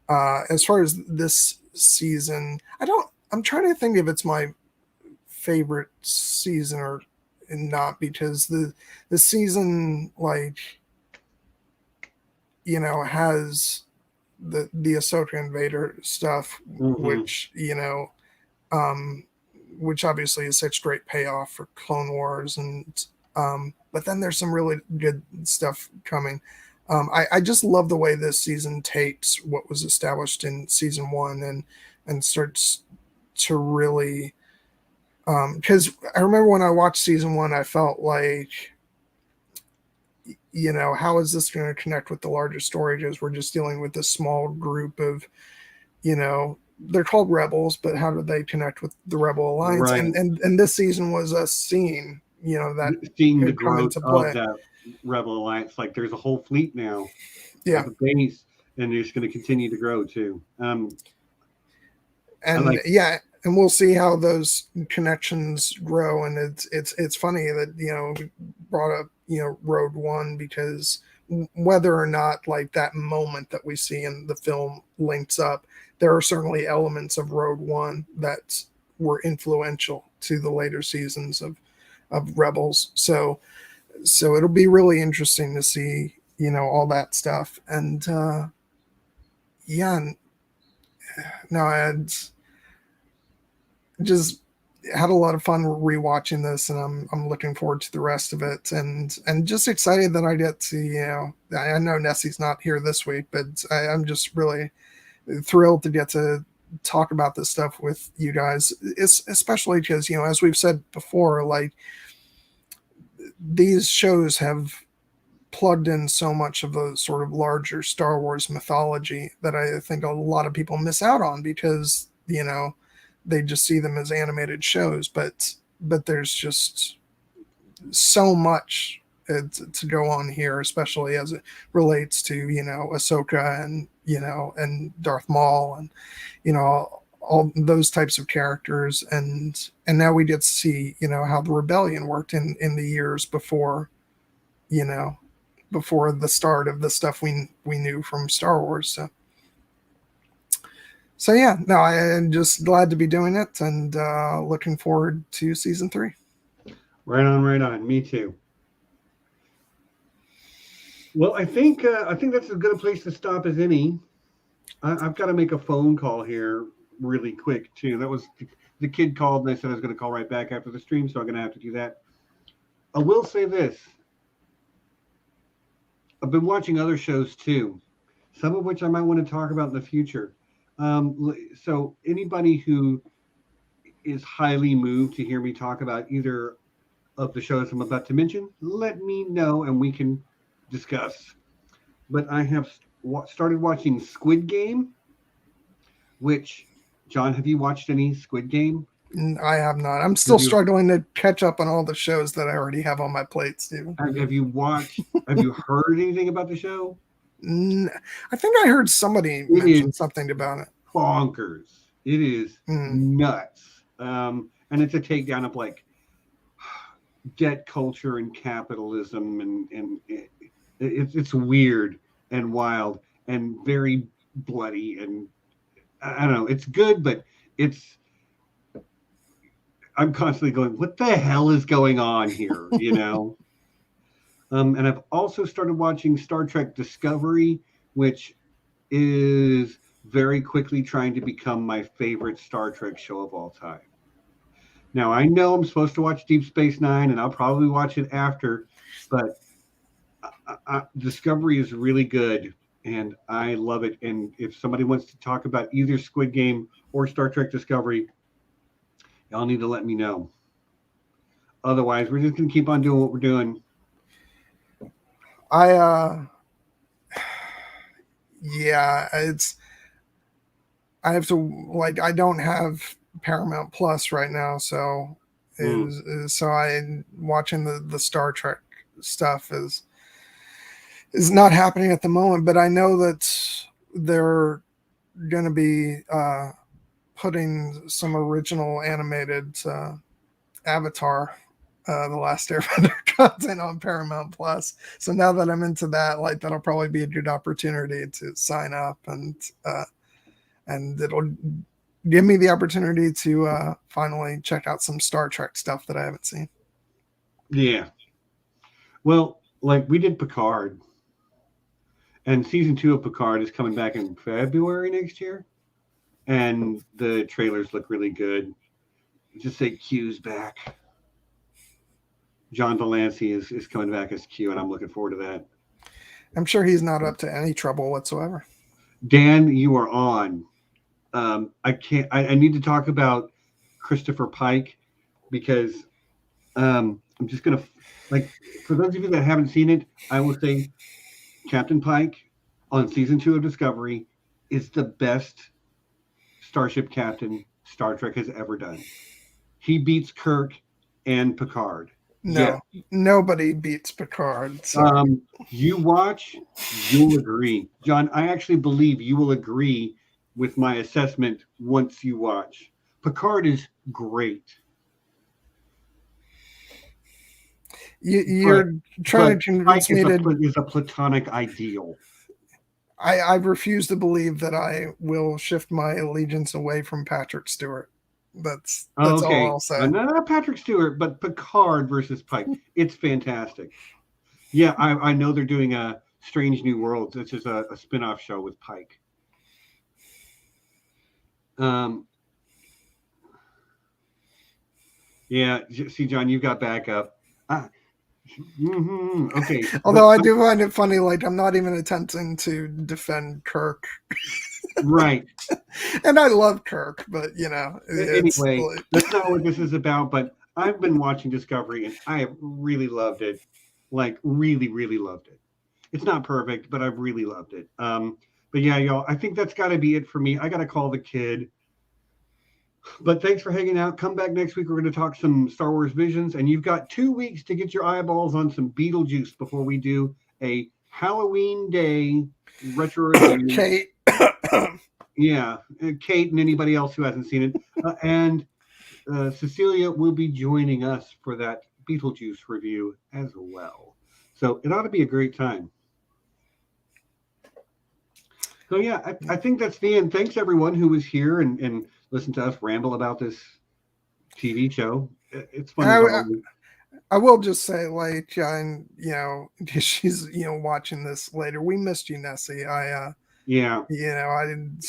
as far as this season, I'm trying to think if it's my favorite season or not, because the season has the Ahsoka Invader stuff, which which obviously is such great payoff for Clone Wars, and but then there's some really good stuff coming. I just love the way this season takes what was established in season 1 and starts to really, because I remember when I watched season 1, I felt like, how is this going to connect with the larger story? Because we're just dealing with this small group of, they're called rebels, but how do they connect with the Rebel Alliance? Right. And this season was us seeing, that seeing the growth of that Rebel Alliance. Like there's a whole fleet now. Yeah. The base, and it's going to continue to grow too. And and we'll see how those connections grow. And it's funny that we brought up Road One, because whether or not like that moment that we see in the film links up, there are certainly elements of Road One that were influential to the later seasons of Rebels. So it'll be really interesting to see all that stuff. And I just had a lot of fun rewatching this, and I'm looking forward to the rest of it, and just excited that I get to I know Nessie's not here this week, but I'm just really thrilled to get to talk about this stuff with you guys, especially because as we've said before, like these shows have plugged in so much of the sort of larger Star Wars mythology that I think a lot of people miss out on because they just see them as animated shows, but there's just so much to go on here, especially as it relates to Ahsoka and Darth Maul and all those types of characters, and now we get to see how the rebellion worked in the years before before the start of the stuff we knew from Star Wars. So yeah, no, I'm just glad to be doing it, and looking forward to season 3. Right on. Me too. Well, I think that's as good a place to stop as any. I've got to make a phone call here really quick too. That was the kid called, and I said I was going to call right back after the stream, so I'm going to have to do that. I will say this: I've been watching other shows too, some of which I might want to talk about in the future. So anybody who is highly moved to hear me talk about either of the shows I'm about to mention, let me know and we can discuss. But I have started watching Squid Game, which, John, have you watched any Squid Game? I have not. I'm still struggling to catch up on all the shows that I already have on my plate, Steven. Have you heard anything about the show? I think I heard somebody mention something about it. Bonkers. It is nuts. And it's a takedown of like debt culture and capitalism, and it's weird and wild and very bloody, and I don't know. It's good, but I'm constantly going, what the hell is going on here? You know? And I've also started watching Star Trek Discovery, which is very quickly trying to become my favorite Star Trek show of all time. Now, I know I'm supposed to watch Deep Space Nine, and I'll probably watch it after, but Discovery is really good, and I love it. And if somebody wants to talk about either Squid Game or Star Trek Discovery, y'all need to let me know. Otherwise, we're just going to keep on doing what we're doing. Yeah, I have to, like, I don't have Paramount Plus right now, so I watching the Star Trek stuff is not happening at the moment, but I know that they're going to be putting some original animated Avatar, The Last Airbender content on Paramount Plus. So now that I'm into that, like, that'll probably be a good opportunity to sign up, and it'll give me the opportunity to finally check out some Star Trek stuff that I haven't seen. Yeah. Well, like, we did Picard, and season 2 of Picard is coming back in February next year, and the trailers look really good. Just say Q's back. John Delancey is coming back as Q, and I'm looking forward to that. I'm sure he's not up to any trouble whatsoever. Dan, you are on. I need to talk about Christopher Pike, because I'm just going to, like, for those of you that haven't seen it, I will say Captain Pike on season 2 of Discovery is the best starship captain Star Trek has ever done. He beats Kirk and Picard. No, nobody beats Picard. So. You watch, you'll agree. John, I actually believe you will agree with my assessment once you watch. Picard is great. You're trying to convince me to... is a platonic ideal. I refuse to believe that I will shift my allegiance away from Patrick Stewart. That's okay. All I'll say. Not Patrick Stewart, but Picard versus Pike. It's fantastic. Yeah, I know they're doing a Strange New Worlds. This is a spin-off show with Pike. Yeah, see, John, you've got backup. Okay. Although I do find it funny, like, I'm not even attempting to defend Kirk. Right. And I love Kirk, but, you know. Anyway, like... that's not what this is about, but I've been watching Discovery, and I have really loved it. Like, really, really loved it. It's not perfect, but I've really loved it. But yeah, y'all, I think that's got to be it for me. I got to call the kid. But thanks for hanging out. Come back next week. We're going to talk some Star Wars Visions, and you've got 2 weeks to get your eyeballs on some Beetlejuice before we do a Halloween Day retro review. Kate. Yeah, Kate and anybody else who hasn't seen it. And Cecilia will be joining us for that Beetlejuice review as well. So it ought to be a great time. So yeah, I think that's the end. Thanks everyone who was here and listened to us ramble about this TV show. It's fun. I will just say, like, you know, she's, you know, watching this later. We missed you, Nessie. Yeah. You know, I didn't,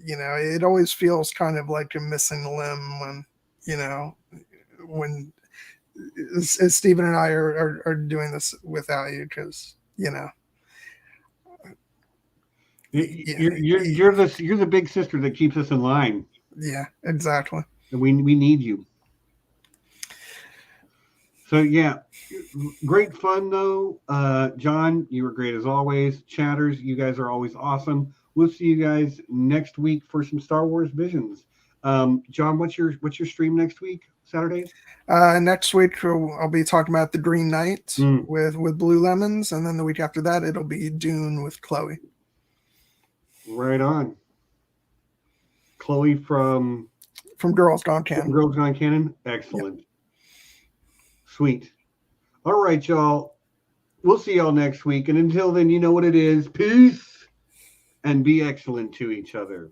you know, it always feels kind of like a missing limb when, you know, when Stephen and I are doing this without you, because, you know. You're the big sister that keeps us in line. Yeah, exactly. And we need you. So yeah, great fun though. John, you were great as always. Chatters, you guys are always awesome. We'll see you guys next week for some Star Wars Visions. John, what's your stream next week? Saturdays? Next week I'll be talking about the Green Knight with Blue Lemons, and then the week after that it'll be Dune with Chloe. Right on. Chloe from Girls Gone Canon. Girls Gone Canon. Excellent. Yep. Sweet. All right, y'all. We'll see y'all next week, and until then, you know what it is. Peace, and be excellent to each other.